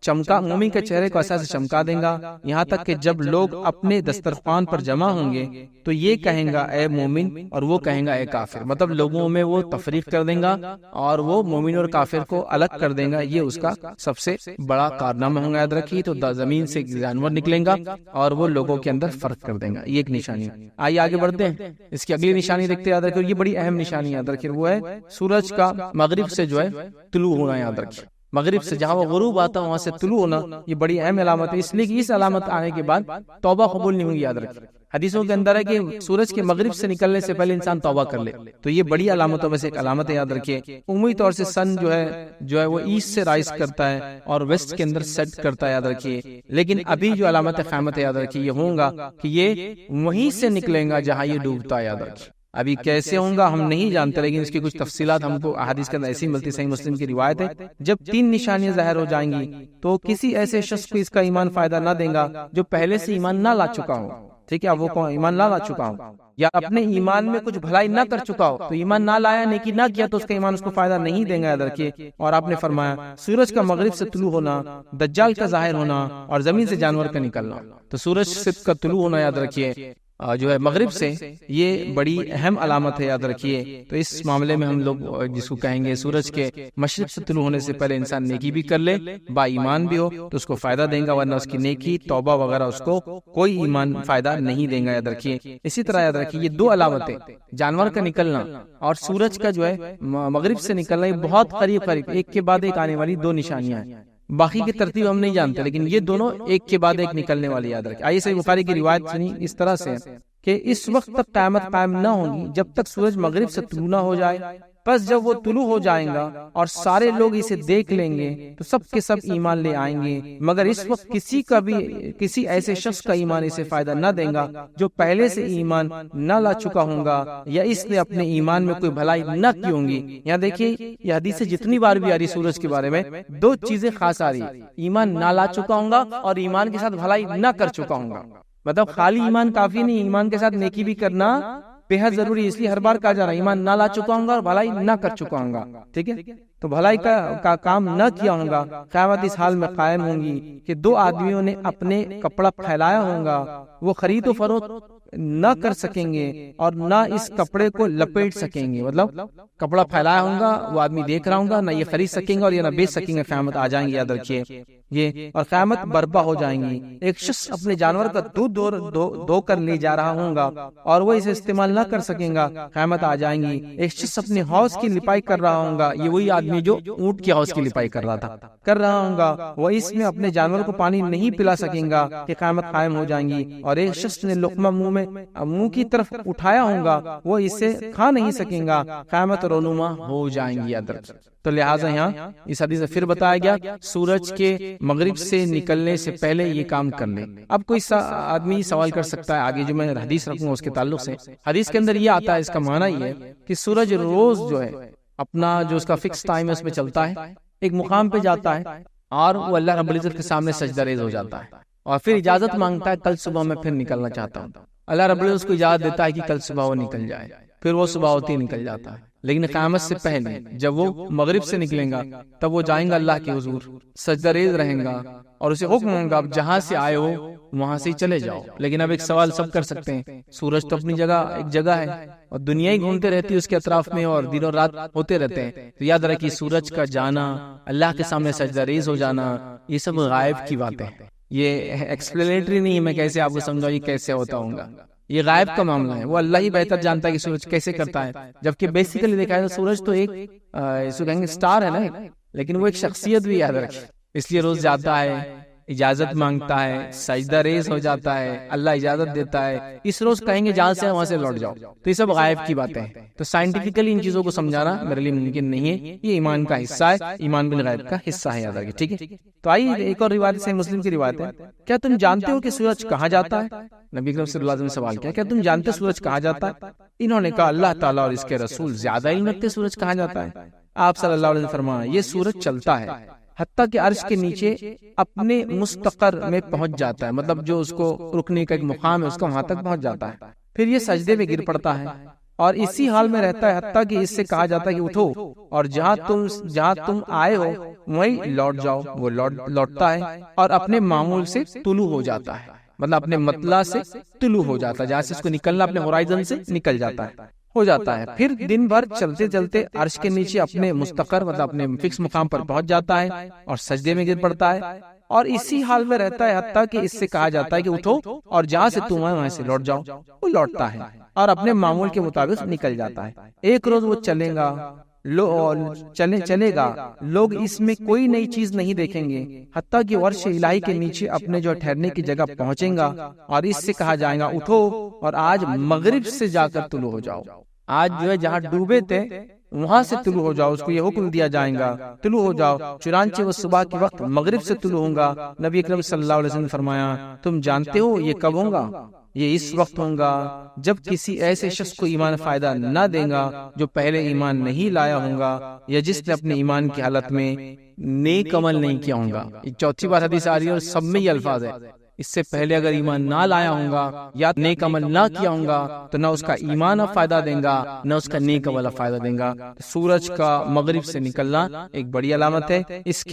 مومن کے چہرے کو عصا سے چمکا دیں گا. یہاں تک کہ جب لوگ اپنے دسترخوان پر جمع ہوں گے تو یہ کہیں گا اے مومن اور وہ کہیں گا اے کافر. مطلب لوگوں میں وہ تفریق کر دیں گا اور وہ مومن اور کافر کو الگ کر دیں گا. یہ اس کا سب سے بڑا کارنامہ ہوگا. یاد رکھیے تو زمین سے جانور نکلیں گا اور وہ لوگوں کے اندر فرق کر دیں گا. یہ ایک نشانی ہے. آئیے آگے بڑھتے ہیں. اس کی اگلی نشانی دیکھتے یاد رکھیے. یہ بڑی اہم نشانی یاد رکھیے، وہ ہے سورج کا مغرب سے طلوع ہونا. یاد رکھیے مغرب سے جہاں وہ غروب آتا وہاں سے طلوع ہونا یہ بڑی اہم علامت ہے. اس لیے کہ اس علامت آنے کے بعد توبہ قبول نہیں ہوگی. یاد رکھیے حدیثوں کے اندر ہے کہ سورج کے مغرب سے نکلنے سے پہلے انسان توبہ کر لے. تو یہ بڑی علامتوں میں سے ایک علامت ہے. یاد رکھیے عمومی طور سے سن جو ہے وہ ایسٹ سے رائز کرتا ہے اور ویسٹ کے اندر سیٹ کرتا ہے. یاد رکھیے لیکن ابھی جو علامت قیامت ہے یاد رکھیے یہ ہوگا کہ یہ وہیں سے نکلیں گا جہاں یہ ڈوبتا ہے. یاد رکھیے ابھی کیسے ہوں گا ہم نہیں جانتے، لیکن اس کی کچھ تفصیلات ہم کو احادیث کے اندر ایسی ملتی. صحیح مسلم کی روایت ہے جب 3 نشانیاں ظاہر ہو جائیں گی تو کسی ایسے شخص کو اس کا ایمان فائدہ نہ دے گا جو پہلے سے ایمان نہ لا چکا ہو. ٹھیک ہے، وہ ایمان نہ لا چکا ہو یا اپنے ایمان میں کچھ بھلائی نہ کر چکا ہو. تو ایمان نہ لایا، نیکی نہ کیا تو اس کا ایمان اس کو فائدہ نہیں دے گا. یاد رکھیے. اور آپ نے فرمایا سورج کا مغرب سے طلوع ہونا، دجال کا ظاہر ہونا اور زمین سے جانور کا نکلنا. تو سورج سے کا طلوع ہونا یاد رکھیے مغرب سے یہ بڑی اہم علامت ہے. یاد رکھیے تو اس معاملے میں ہم لوگ جس کو کہیں گے سورج کے مشرق سے طلوع ہونے سے پہلے انسان نیکی بھی کر لے، با ایمان بھی ہو تو اس کو فائدہ دے گا، ورنہ اس کی نیکی توبہ وغیرہ اس کو کوئی ایمان فائدہ نہیں دے گا. یاد رکھیے اسی طرح یاد رکھیے یہ 2 علامتیں جانور کا نکلنا اور سورج کا مغرب سے نکلنا یہ بہت قریب ایک کے بعد ایک آنے والی 2 نشانیاں ہیں. باقی کی ترتیب ہم نہیں جانتے لیکن یہ دونوں ایک کے بعد ایک نکلنے والی. یاد رکھیں. آئیے صحیح بخاری کی روایت سنی اس طرح سے کہ اس وقت تک قیامت قائم نہ ہوگی جب تک سورج مغرب سے طلوع نہ ہو جائے. پس جب وہ طلوع ہو جائیں گا اور سارے لوگ اسے دیکھ لیں گے تو سب کے سب ایمان لے آئیں گے، مگر اس وقت کسی ایسے شخص کا ایمان اسے فائدہ نہ دے گا جو پہلے سے ایمان نہ لا چکا ہوگا یا اس نے اپنے ایمان میں کوئی بھلائی نہ کی ہوں گی. یہاں دیکھیے یہ حدیث جتنی بار بھی آ رہی سورج کے بارے میں 2 چیزیں خاص آ رہی، ایمان نہ لا چکا ہوگا اور ایمان کے ساتھ بھلائی نہ کر چکا ہوگا. مطلب خالی ایمان کافی نہیں، ایمان کے ساتھ نیکی بھی کرنا بے حد ضروری. اس لیے ہر بار کہا جا رہا ہے ایمان نہ لا چکا ہوں گا اور بھلائی نہ کر چکا ہوں گا. ٹھیک ہے. تو بھلائی کا کام نہ کیا ہوگا، قیامت اس حال میں قائم ہوں گی کہ دو آدمیوں نے اپنے کپڑا پھیلایا ہوگا، وہ خرید و فروخت نہ کر سکیں گے اور نہ اس کپڑے کو لپیٹ سکیں گے، مطلب کپڑا پھیلایا ہوگا، وہ آدمی دیکھ رہا ہوگا، نہ یہ خرید سکیں گے اور یہ نہ بیچ سکیں گے، قیامت آ جائیں گی، یاد رکھیے یہ، اور قیامت برپا ہو جائیں گی۔ ایک شخص اپنے جانور کا دودھ دو کر لے جا رہا ہوگا اور وہ اسے استعمال نہ کر سکیں گا، قیامت آ جائیں گی۔ ایک شخص اپنے حوض کی لپائی کر رہا ہوگا، یہ وہی آدمی جو اونٹ کے حوض کی لپائی کر رہا ہوگا، وہ اس میں اپنے جانور کو پانی نہیں پلا سکیں گا کہ قیامت قائم ہو جائیں گی۔ اور ایک شخص نے لقمہ منہ کی طرف اٹھایا ہوگا، وہ اسے کھا نہیں سکیں گا، قیامت رونما ہو جائیں گی، یاد رکھیں۔ تو لہٰذا یہاں اس حدیث میں پھر بتایا گیا سورج کے مغرب سے نکلنے سے پہلے یہ کام کر لیں۔ اب کوئی آدمی سوال کر سکتا ہے، آگے جو میں حدیث رکھوں گا اس کے تعلق سے، حدیث کے اندر یہ آتا ہے، اس کا معنی یہ ہے کہ سورج روز جو ہے اپنا جو اس کا فکس ٹائم ہے اس میں چلتا ہے، ایک مقام پہ جاتا ہے اور وہ اللہ رب العزت کے سامنے سجدہ ریز ہو جاتا ہے اور پھر اجازت مانگتا ہے، کل صبح میں پھر نکلنا چاہتا ہوں۔ اللہ رب العزت اس کو اجازت دیتا ہے کہ کل صبح وہ نکل جائے، پھر وہ صبح ہوتی نکل جاتا ہے۔ لیکن قیامت سے پہلے جب وہ مغرب سے نکلیں گا تب وہ جائیں گا اللہ کے حضور، سجدہ ریز رہیں گا اور اسے حکم ہوگا اب جہاں سے آئے ہو وہاں سے چلے جاؤ۔ لیکن اب ایک سوال سب کر سکتے ہیں، سورج تو اپنی جگہ ایک جگہ ہے اور دنیا ہی گھومتے رہتی ہے اس کے اطراف میں اور دن اور رات ہوتے رہتے ہیں، تو یاد رکھیے سورج کا جانا، اللہ کے سامنے سجدہ ریز ہو جانا، یہ سب غائب کی باتیں ہیں، یہ ایکسپلینیٹری نہیں ہے میں کیسے آپ کو سمجھاؤں یہ کیسے ہوتا ہوگا، یہ غائب کا معاملہ ہے، وہ اللہ ہی بہتر جانتا ہے کہ سورج کیسے کرتا ہے۔ جبکہ بیسیکلی دیکھا ہے تو سورج تو ایک اس کو کہیں گے سٹار ہے نا، لیکن وہ ایک شخصیت بھی یاد رکھے، اس لیے روز جاتا ہے، اجازت مانگتا ہے، سجدہ ریز ہو جاتا ہے، اللہ اجازت دیتا ہے، اس روز کہیں گے جہاں سے وہاں سے لوٹ جاؤ، تو یہ سب غائب کی باتیں ہیں۔ تو سائنٹیفکلی ان چیزوں کو سمجھانا میرے لیے ممکن نہیں ہے، یہ ایمان کا حصہ ہے، ایمان بالغیب کا حصہ ہے، یاد رکھیے، ٹھیک ہے۔ تو آئیے ایک اور روایت سے مسلم کی روایت ہے، کیا تم جانتے ہو کہ سورج کہاں جاتا ہے؟ نبی اکرم صلی اللہ علیہ وسلم نے سوال کیا، کیا تم جانتے ہو سورج کہاں جاتا ہے؟ انہوں نے کہا اللہ تعالیٰ اور اس کے رسول زیادہ علم رکھتے سورج کہاں جاتا ہے۔ آپ صلی اللہ علیہ وسلم نے فرمایا یہ سورج چلتا ہے حتیٰ کہ عرش کے نیچے اپنے مستقر میں پہنچ جاتا ہے، مطلب جو اس کو رکنے کا ایک مقام ہے اس کا وہاں تک پہنچ جاتا ہے، پھر یہ سجدے میں گر پڑتا ہے اور اسی حال میں رہتا ہے حتیٰ کہ اس سے کہا جاتا ہے کہ اٹھو اور جہاں تم آئے ہو وہیں لوٹ جاؤ، وہ لوٹتا ہے اور اپنے معمول سے طلوع ہو جاتا ہے، مطلب اپنے مطلع سے طلوع ہو جاتا ہے، جہاں سے اس کو نکلنا اپنے ہورائزن سے نکل جاتا ہے، ہو جاتا ہے، پھر دن بھر چلتے چلتے عرش کے نیچے اپنے مستقر مطلب اپنے فکس مقام پر پہنچ جاتا ہے اور سجدے میں گر پڑتا ہے اور اسی حال میں رہتا ہے حتیٰ کہ اس سے کہا جاتا ہے کہ اٹھو اور جہاں سے تم آئے وہاں سے لوٹ جاؤ، وہ لوٹتا ہے اور اپنے معمول کے مطابق نکل جاتا ہے۔ ایک روز وہ چلے گا، لوگ اس میں کوئی نئی چیز نہیں دیکھیں گے حتیٰ کہ عرش الہی کے نیچے اپنے جو ٹھہرنے کی جگہ پہنچیں گا اور اس سے کہا جائے گا اٹھو اور آج مغرب سے جا کر طلوع ہو جاؤ، آج جو ہے جہاں ڈوبے تھے وہاں سے طلوع ہو جاؤ، اس کو یہ حکم دیا جائے گا طلوع ہو جاؤ، چنانچہ وہ صبح کے وقت مغرب سے طلوع ہوگا۔ نبی اکرم صلی اللہ علیہ وسلم نے فرمایا تم جانتے ہو یہ کب ہوگا؟ یہ اس وقت ہوگا جب کسی ایسے شخص کو ایمان فائدہ نہ دے گا جو پہلے ایمان نہیں لایا ہوگا یا جس نے اپنے ایمان کی حالت میں نیک عمل نہیں کیا ہوگا۔ یہ چوتھی بار حدیث آ رہی ہے اور سب میں یہ الفاظ ہے، اس سے پہلے اگر ایمان نہ لایا ہوگا یا نیک عمل نہ کیا ہوگا تو نہ اس کا ایمان اب فائدہ دے گا نہ اس کا نیک عمل اب فائدہ دے گا۔ سورج کا مغرب سے نکلنا ایک بڑی علامت ہے، اس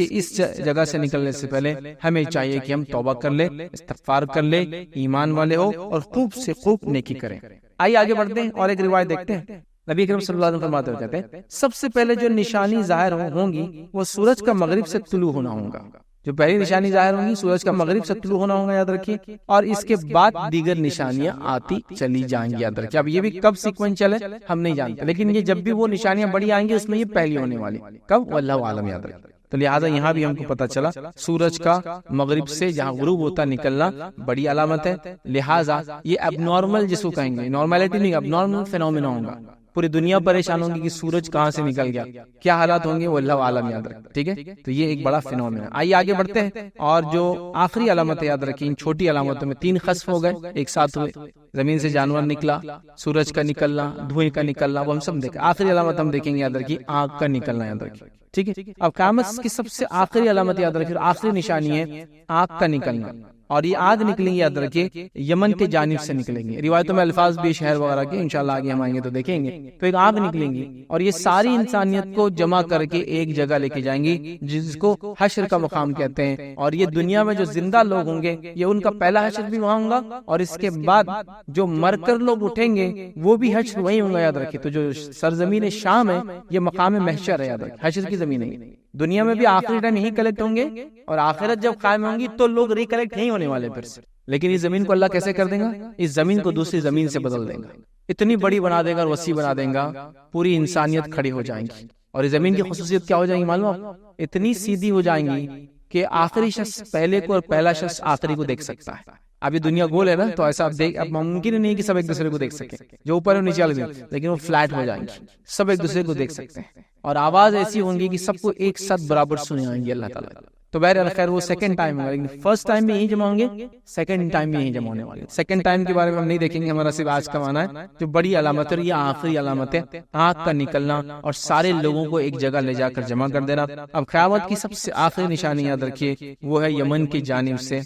جگہ سے نکلنے سے پہلے ہمیں چاہیے کہ ہم توبہ کر لیں، استغفار کر لیں، ایمان والے ہو اور خوب سے خوب نیکی کریں۔ آئیے آگے بڑھتے ہیں اور ایک روایت دیکھتے ہیں۔ نبی اکرم صلی اللہ علیہ وسلم فرماتے ہوئے کہتے ہیں سب سے پہلے جو نشانی ظاہر ہوں گی وہ سورج کا مغرب سے طلوع ہونا ہوگا، جو پہلی نشانی ظاہر ہوں گی سورج کا مغرب سے طلوع ہونا ہوگا، یاد رکھیے، اور اس کے بعد دیگر نشانیاں آتی چلی جائیں گی، یاد رکھیے۔ اب یہ بھی کب سیکوینشل ہے ہم نہیں جانتے، لیکن یہ جب بھی وہ نشانیاں بڑی آئیں گی اس میں یہ پہلی ہونے والی، کب واللہ عالم، یاد رکھیے۔ تو لہٰذا یہاں بھی ہم کو پتا چلا سورج کا مغرب سے جہاں غروب ہوتا نکلنا بڑی علامت ہے، لہٰذا یہ اب نارمل جس کو کہیں گے، نارملٹی نہیں، اب نارمل فینومینا ہوگا، پوری دنیا پریشان ہوگی کہ سورج کہاں سے نکل گیا، کیا حالات ہوں گے وہ اللہ عالم، یاد رکھیں، ٹھیک ہے۔ تو یہ ایک بڑا فینومینا ہے۔ آئیے آگے بڑھتے ہیں اور جو آخری علامت یاد رکھیں، ان چھوٹی علامتوں میں 3 خسف ہو گئے ایک ساتھ ہوئے، زمین سے جانور نکلا، سورج کا نکلنا، دھوئیں کا نکلنا، وہ ہم سب دیکھیں۔ آخری علامت ہم دیکھیں گے، یاد رکھیے، آنکھ کا نکلنا، یاد رکھیے، ٹھیک ہے۔ اب قیامت کی سب سے آخری علامت یاد رکھیے، آخری نشانی ہے آنکھ کا نکلنا۔ اور یہ آگ نکلیں گے، یاد رکھیے یمن کے جانب سے نکلیں گے، روایتوں میں الفاظ بھی شہر وغیرہ کے، انشاءاللہ آگے ہم آئیں گے تو دیکھیں گے، تو ایک آگ نکلیں گی اور یہ ساری انسانیت کو جمع کر کے ایک جگہ لے کے جائیں گی جس کو حشر کا مقام کہتے ہیں، اور یہ دنیا میں جو زندہ لوگ ہوں گے یہ ان کا پہلا حشر بھی وہاں ہوگا، اور اس کے بعد جو مر کر لوگ اٹھیں گے وہ بھی حشر وہی ہوگا، یاد رکھیے۔ تو جو سرزمین شام ہے یہ مقام محشر ہے، یاد رکھیے، حشر کی زمین ہے۔ دنیا میں بھی آخری ٹائم یہی کلیکٹ ہوں گے، اور آخرت جب قائم ہوں گی تو لوگ ریکلیکٹ نہیں ہونے والے پھر سے، لیکن اس زمین کو اللہ کیسے کر دے گا؟ اس زمین کو دوسری زمین سے بدل دے گا، اتنی بڑی بنا دے گا اور وسیع بنا دے گا، پوری انسانیت کھڑی ہو جائیں گی۔ اور اس زمین کی خصوصیت کیا ہو جائیں گی معلوم؟ اتنی سیدھی ہو جائیں گی کہ آخری شخص پہلے کو اور پہلا شخص آخری کو دیکھ سکتا ہے۔ ابھی دنیا گول ہے نا، تو ایسا اب ممکن ہی نہیں کہ سب ایک دوسرے کو دیکھ سکیں، جو اوپر اور نیچے والے، لیکن وہ فلیٹ ہو جائیں گے، سب ایک دوسرے کو دیکھ سکتے ہیں، اور آواز ایسی ہوں گی کہ سب کو ایک ساتھ برابر سنے آئیں گے اللہ تعالیٰ۔ تو بہرحال خیر وہ سیکنڈ ٹائم ہوگا، لیکن فرسٹ ٹائم میں یہی جمع ہوں گے، سیکنڈ ٹائم میں یہی جمع ہونے والے۔ سیکنڈ ٹائم کے بارے میں ہم نہیں دیکھیں گے، ہمارا صرف آج کا معنی ہے جو بڑی علامت ہے، یہ آخری علامت ہے، آنکھ کا نکلنا اور سارے لوگوں کو ایک جگہ لے جا کر جمع کر دینا۔ اب قیامت کی سب سے آخری نشانی یاد رکھیے، وہ ہے یمن کی جانب سے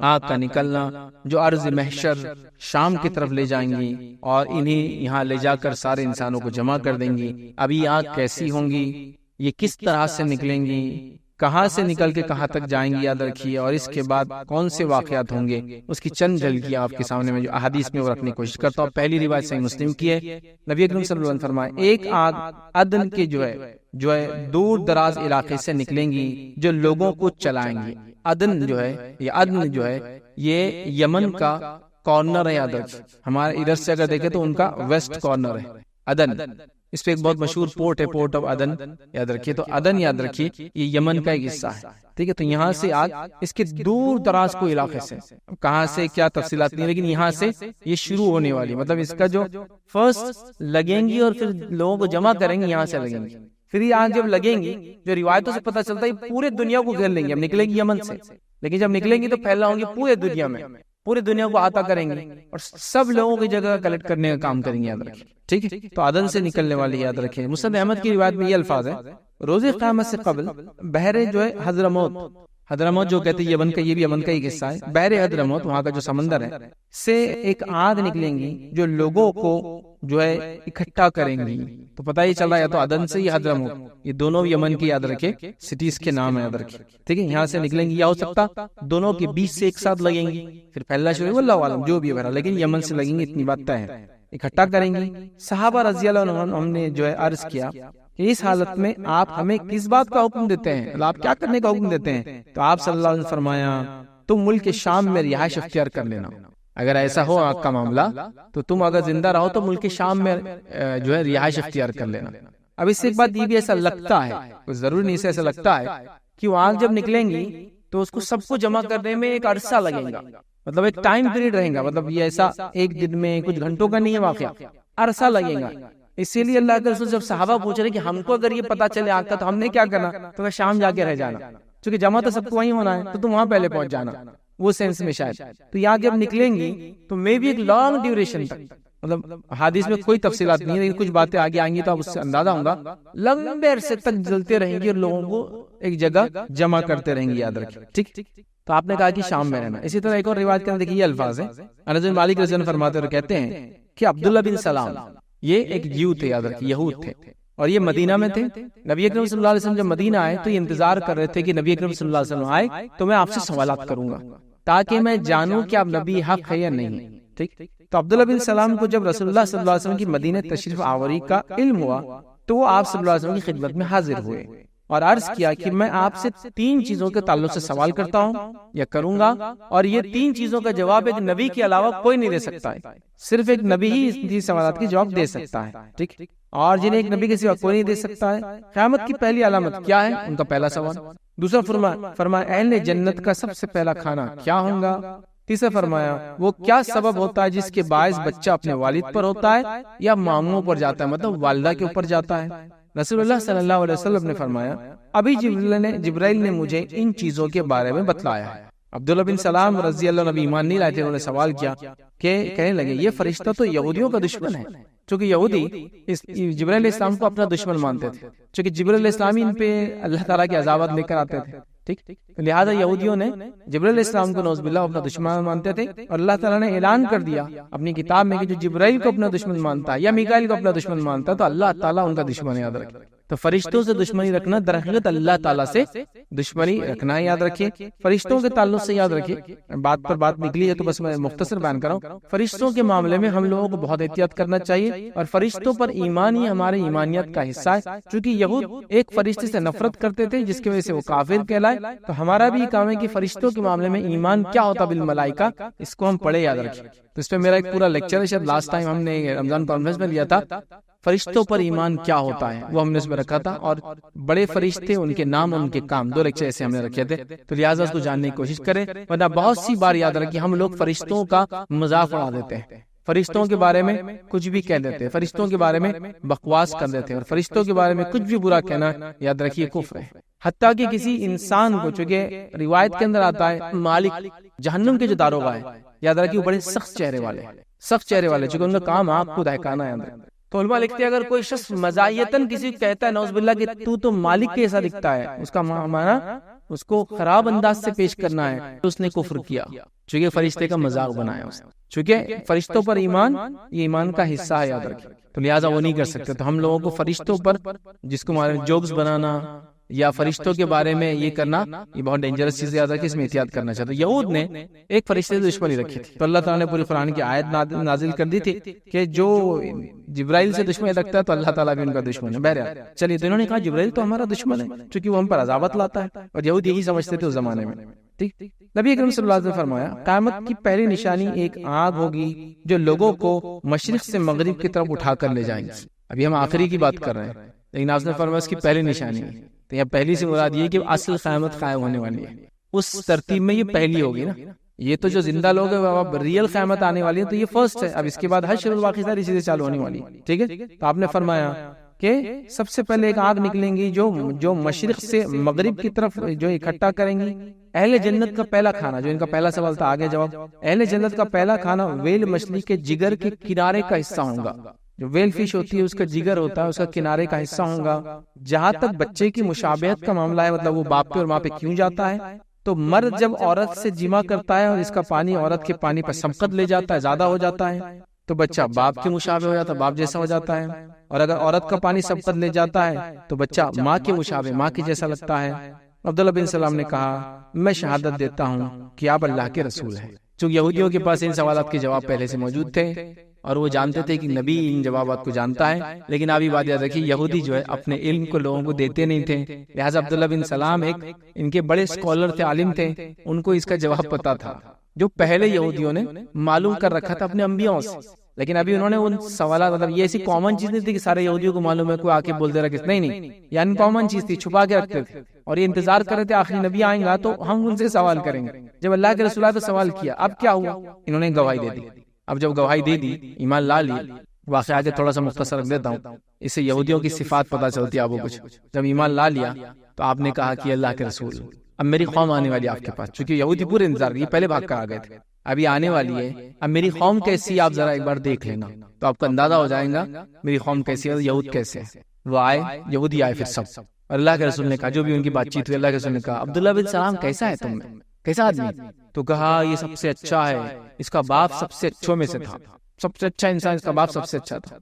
آگ کا نکلنا، جو ارض محشر شام کی طرف لے جائیں گی، اور انہیں یہاں لے جا کر سارے انسانوں کو جمع کر دیں گی۔ اب یہ آگ کیسی ہوں گی، یہ کس طرح سے نکلیں گی، کہاں سے نکل کے کہاں تک جائیں گی، یاد رکھیے، اور اس کے بعد کون سے واقعات ہوں گے، اس کی چند جھلکیاں آپ کے سامنے میں جو احادیث میں وہ رکھنے کی کوشش کرتا ہوں۔ پہلی روایت صحیح مسلم کی ہے، نبی اکرم صلی اللہ علیہ وسلم فرمائے، ایک آگ عدن کے جو ہے دور دراز علاقے سے نکلیں گی جو لوگوں کو چلائیں گی۔ عدن جو ہے یہ یمن کا کارنر ہے، یاد رکھیے، ہمارے ادھر سے اگر دیکھیں تو ان کا ویسٹ کارنر ہے عدن، اس پہ ایک بہت مشہور پورٹ ہے، پورٹ آف عدن، یاد رکھیے۔ تو عدن یاد رکھیے یہ یمن کا ایک حصہ ہے، ٹھیک ہے۔ تو یہاں سے آگ اس کے دور دراز کو علاقے سے، کہاں سے کیا تفصیلات نہیں، لیکن یہاں سے یہ شروع ہونے والی، مطلب اس کا جو فرسٹ لگیں گی اور پھر لوگوں کو جمع کریں گے، یہاں سے لگیں گی، پھر یہ آگ جب لگیں گی جو روایتوں سے پتہ چلتا ہے پورے دنیا کو گھیر لیں گے۔ اب نکلیں گی یمن سے، لیکن جب نکلیں گی تو پھیلا ہوں گی پورے دنیا میں، پورے دنیا کو آتا کریں گے اور سب لوگوں کی جگہ کلیکٹ کرنے کا کام کریں گے، یاد رکھیں، ٹھیک ہے۔ تو عدن سے نکلنے والی یاد رکھیں۔ مسند احمد کی روایت میں یہ الفاظ ہے، روز قیامت سے قبل بحر جو ہے حضرموت جو کہتے ہیں یمن کا، یہ بھی یمن کا ایک حصہ ہے، بحر حضرموت وہاں کا جو سمندر ہے سے ایک آگ نکلیں گی جو لوگوں کو جو ہے اکٹھا کریں گی۔ تو پتہ ہی چل رہا ہے یا تو عدن سے یا حضرموت، یہ دونوں یمن کی یاد رکھے سٹیز کے نام ہے، یاد رکھے، ٹھیک ہے۔ یہاں سے نکلیں گی، یا ہو سکتا دونوں کے بیچ سے ایک ساتھ لگیں گی، پھر پھیلنا شروع ہوگا، اللہ عالم جو بھی ہے، لیکن یمن سے لگیں گی، اتنی بات طے ہے، اکٹھا کریں گی۔ صحابہ رضی اللہ عنہ ہم نے جو ہے عرض کیا کہ اس حالت میں آپ ہمیں کس بات کا حکم دیتے ہیں، آپ کیا کرنے کا حکم دیتے ہیں؟ تو آپ صلی اللہ علیہ وسلم فرمایا، تم ملک شام میں رہائش اختیار کر لینا۔ اگر ایسا ہو آپ کا معاملہ تو تم اگر زندہ رہو تو ملک شام میں جو ہے رہائش اختیار کر لینا۔ اب اس سے ایک بات یہ بھی ایسا لگتا ہے، ضروری نہیں سے ایسا لگتا ہے کہ وہ آگ جب نکلیں گی تو اس کو سب کو جمع کرنے میں ایک عرصہ لگے گا، مطلب ایک ٹائم پیریڈ رہے گا، مطلب یہ ایسا ایک دن میں کچھ گھنٹوں کا نہیں ہے واقعہ، عرصہ لگے گا۔ اسی لیے اللہ کے رسول جب صحابہ پوچھ رہے کہ ہم کو اگر یہ پتا چلے آگ کا تو ہم نے کیا کرنا، تو شام جا کے رہ جانا، چونکہ جمع تو سب کو وہیں ہونا ہے، تو تم وہاں پہلے پہنچ جانا، وہ سینس میں شاید۔ تو یہاں جب نکلیں گی تو میں بھی ایک لانگ ڈیوریشن تک، مطلب حدیث میں کوئی تفصیلات نہیں ہے لیکن کچھ باتیں آگے آئیں گی تو آپ اس سے اندازہ ہوگا، لمبے عرصے تک جلتے رہیں گی اور لوگوں کو ایک جگہ جمع کرتے رہیں گی، یاد رکھیں، ٹھیک۔ تو آپ نے کہا کہ شام میں رہنا۔ اسی طرح ایک اور روایت کے اندر دیکھیے یہ الفاظ ہیں، انس بن مالک رضی اللہ عنہ فرماتے اور کہتے ہیں کہ عبداللہ بن سلام یہ ایک جیو تھے، یاد رکھیے، یہود تھے، اور یہ مدینہ میں تھے۔ نبی اکرم صلی اللہ علیہ وسلم جب مدینہ آئے تو یہ انتظار کر رہے تھے کہ نبی اکرم صلی اللہ علیہ وسلم آئے تو میں آپ سے سوالات کروں گا تاکہ میں جانوں کہ آپ نبی حق ہے یا نہیں، ٹھیک۔ تو عبداللہ بن سلام کو جب رسول اللہ صلی اللہ علیہ وسلم کی مدینہ تشریف آوری کا علم ہوا تو وہ آپ صلی اللہ علیہ وسلم کی خدمت میں حاضر ہوئے اور عرض کیا کہ میں آپ سے 3 چیزوں کے تعلق سے سوال کرتا ہوں یا کروں گا، اور یہ 3 چیزوں کا جواب ایک نبی کے علاوہ کوئی نہیں دے سکتا ہے، صرف ایک نبی ہی ان سوالات کے جواب دے سکتا ہے، ٹھیک، اور جنہیں ایک نبی کے سوا کوئی نہیں دے سکتا ہے۔ قیامت کی پہلی علامت کیا ہے؟ ان کا پہلا سوال۔ دوسرا فرمایا اہل جنت کا سب سے پہلا کھانا کیا ہوگا؟ تیسرا فرمایا وہ کیا سبب ہوتا ہے جس کے باعث بچہ اپنے والد پر ہوتا ہے یا ماموں پر جاتا ہے، مطلب والدہ کے اوپر جاتا ہے؟ رسول اللہ صلی اللہ علیہ وسلم نے فرمایا ابھی جبرائیل نے مجھے ان چیزوں کے بارے میں بتلایا ہے۔ عبداللہ بن سلام رضی اللہ عنہ ایمان نہیں لائے تھے، انہوں نے سوال کیا کہ کہنے لگے یہ فرشتہ تو یہودیوں کا دشمن ہے، چونکہ یہودی جبرائیل علیہ السلام کو اپنا دشمن مانتے تھے، چونکہ جبرائیل علیہ السلام ان پہ اللہ تعالیٰ کے عذابات لے کر آتے تھے، ٹھیک. لہذا یہودیوں نے جبرائیل علیہ السلام کو نعوذ باللہ اپنا دشمن مانتے تھے، اور اللہ تعالیٰ نے اعلان کر دیا اپنی کتاب میں کہ جو جبرائیل کو اپنا دشمن مانتا ہے یا میکائیل کو اپنا دشمن مانتا ہے تو اللہ تعالیٰ ان کا دشمن ہے. یاد رکھے. تو فرشتوں سے دشمنی رکھنا در حقیقت اللہ تعالیٰ سے دشمنی رکھنا ہے. یاد رکھیے. فرشتوں کے تعلق سے یاد رکھیے، بات پر بات نکلی ہے تو بس میں مختصر بیان کر رہا ہوں. فرشتوں کے معاملے میں ہم لوگوں کو بہت احتیاط کرنا چاہیے، اور فرشتوں پر ایمان ہی ہمارے ایمانیت کا حصہ ہے. چونکہ یہود ایک فرشتے سے نفرت کرتے تھے جس کی وجہ سے وہ کافر کہلائے، تو ہمارا بھی کام ہے کہ فرشتوں کے معاملے میں ایمان کیا ہوتا بالملائکہ، اس کو ہم پڑھے. یاد رکھیے. تو اس پہ میرا ایک پورا لیکچر ہے، شاید لاسٹ ٹائم ہم نے رمضان کانفرنس میں لیا تھا. فرشتوں پر ایمان کیا ہوتا ہے وہ ہم نے اس میں رکھا تھا، اور بڑے فرشتے، ان کے نام، ان کے کام، 2 لیکچر ایسے ہم نے رکھے تھے. تو لہٰذا اس کو جاننے کی کوشش کریں، ورنہ بہت سی بار یاد رکھیے ہم لوگ فرشتوں کا مذاق اڑا دیتے ہیں، فرشتوں کے بارے میں کچھ بھی کہہ دیتے ہیں، فرشتوں کے بارے میں بکواس کر دیتے ہیں، اور فرشتوں کے بارے میں کچھ بھی برا کہنا یاد رکھیے کفر ہے. حتیٰ کہ کسی انسان کو، چونکہ روایت کے اندر آتا ہے مالک جہنم کے جو داروغہ ہے، یاد رکھیے وہ بڑے سخت چہرے والے، چونکہ ان کا کام آنکھ کو دہکانا ہے. تو علماء لکھتے ہیں اگر کوئی شخص مزاحیتاً کسی کو کہتا ہے نعوذ باللہ کہ تو مالک کے ایسا دکھتا ہے، اس کا معنی اس کو خراب انداز سے پیش کرنا ہے، تو اس نے کفر کیا، چونکہ فرشتے کا مذاق بنایا اس نے. چونکہ فرشتوں پر ایمان یہ ایمان کا حصہ ہے. یاد رکھیں. تو لہٰذا وہ نہیں کر سکتے. تو ہم لوگوں کو فرشتوں پر جس کو ہمارے جوکس بنانا یا فرشتوں کے بارے میں یہ کرنا، یہ بہت ڈینجرس چیز. یاد رکھیں، اس میں احتیاط کرنا چاہتے. یہود نے ایک فرشتے سے دشمنی رکھی تھی، تو اللہ تعالیٰ نے پوری قرآن کی آیت نازل کر دی تھی کہ جو جبرائیل سے دشمنی رکھتا ہے تو اللہ تعالیٰ بھی ان کا دشمن ہے. بہرحال چلیے، تو انہوں نے کہا جبرائیل تو ہمارا دشمن ہے چونکہ وہ ہم پر عذابت لاتا ہے، اور یہود یہی سمجھتے تھے اس زمانے میں. ٹھیک. نبی اکرم صلی اللہ علیہ وسلم نے فرمایا قیامت کی پہلی نشانی ایک آگ ہوگی جو لوگوں کو مشرق سے مغرب کی طرف اٹھا کر لے جائیں گی. ابھی ہم آخری کی بات کر رہے ہیں، لیکن آپ نے فرمایا اس کی پہلی نشانی ہے. تو یہ پہلی سے مراد یہ کہ اصل قیامت قائم ہونے والی ہے. اس ترتیب میں یہ پہلی ہوگی نا. یہ تو جو زندہ لوگ ہیں اب ریئل قیامت آنے والی ہے، تو یہ فرسٹ ہے. اب اس کے بعد حشر الواقع ساری چیزیں چالو ہونے والی. ٹھیک ہے. تو آپ نے فرمایا کہ سب سے پہلے ایک آگ نکلیں گی جو مشرق سے مغرب کی طرف جو اکٹھا کریں گی. اہل جنت کا پہلا کھانا، جو ان کا پہلا سوال تھا، آگے جواب، اہل جنت کا پہلا کھانا ویل مچھلی کے جگر کے کنارے کا حصہ ہوگا. جو ویل فش ہوتی ہے اس کا جگر ہوتا ہے، اس کا کنارے کا حصہ ہوگا. جہاں تک بچے کی مشابہت کا معاملہ ہے، مطلب وہ باپ پہ اور ماں پہ کیوں جاتا ہے، تو مرد جب عورت سے جمع کرتا ہے اور اس کا پانی عورت کے پانی پر سبقت لے جاتا ہے، زیادہ ہو جاتا ہے، تو بچہ باپ کے مشابہ ہو جاتا ہے، باپ جیسا ہو جاتا ہے. اور اگر عورت کا پانی سبقت لے جاتا ہے تو بچہ ماں کے مشابہ، ماں کے جیسا لگتا ہے. عبداللہ بن سلام نے کہا میں شہادت دیتا ہوں کہ آپ اللہ کے رسول ہیں. چونکہ یہودیوں کے پاس ان سوالات کے جواب پہلے سے موجود تھے اور وہ جانتے تھے کہ نبی ان جوابات کو جانتا ہے. لیکن ابھی بات یاد رکھیے، یہودی جو ہے اپنے علم کو لوگوں کو دیتے نہیں تھے. لہٰذا عبداللہ بن سلام ایک ان کے بڑے اسکالر تھے، عالم تھے، ان کو اس کا جواب پتا تھا جو پہلے یہودیوں نے معلوم کر رکھا تھا اپنے انبیاء سے. لیکن ابھی انہوں نے ان سوالات، مطلب یہ ایسی کامن چیز نہیں تھی کہ سارے یہودیوں کو معلوم ہے، کوئی آ کے بول دے رہا کہ نہیں، یہ ان کامن چیز تھی، چھپا کے رکھتے تھے اور یہ انتظار کر رہے تھے آخری نبی آئیں گا تو ہم ان سے سوال کریں گے. جب اللہ کے رسول تو سوال کیا، اب کیا ہوا؟ انہوں نے گواہی دے دی. اب جب گواہی دے دی، ایمان لا لی. واقعہ آگے تھوڑا سا مختصر رکھ دیتا ہوں، اس سے یہودیوں کی صفات پتہ چلتی ہے آپ کو کچھ. جب ایمان لا لیا تو آپ نے کہا کہ اللہ کے رسول اب میری قوم آنے والی آپ کے پاس، چونکہ یہودی پورے انتظار، یہ پہلے بھاگ کر آ گئے تھے، ابھی آنے والی ہے، اب میری قوم کیسی آپ ذرا ایک بار دیکھ لینا تو آپ کو اندازہ ہو جائے گا میری قوم کیسی ہے، یہود کیسے. وہ آئے، یہودی آئے پھر سب. اللہ کے رسول نے کہا، جو بھی ان کی بات چیت ہوئی، اللہ کے رسول نے کہا عبداللہ بن سلام کیسا ہے تم میں، کیسا آدمی؟ تو کہا یہ سب سے اچھا ہے، اس کا باپ سب سے اچھوں میں سے تھا، سب سے اچھا انسان اس کا باپ سب سے اچھا تھا،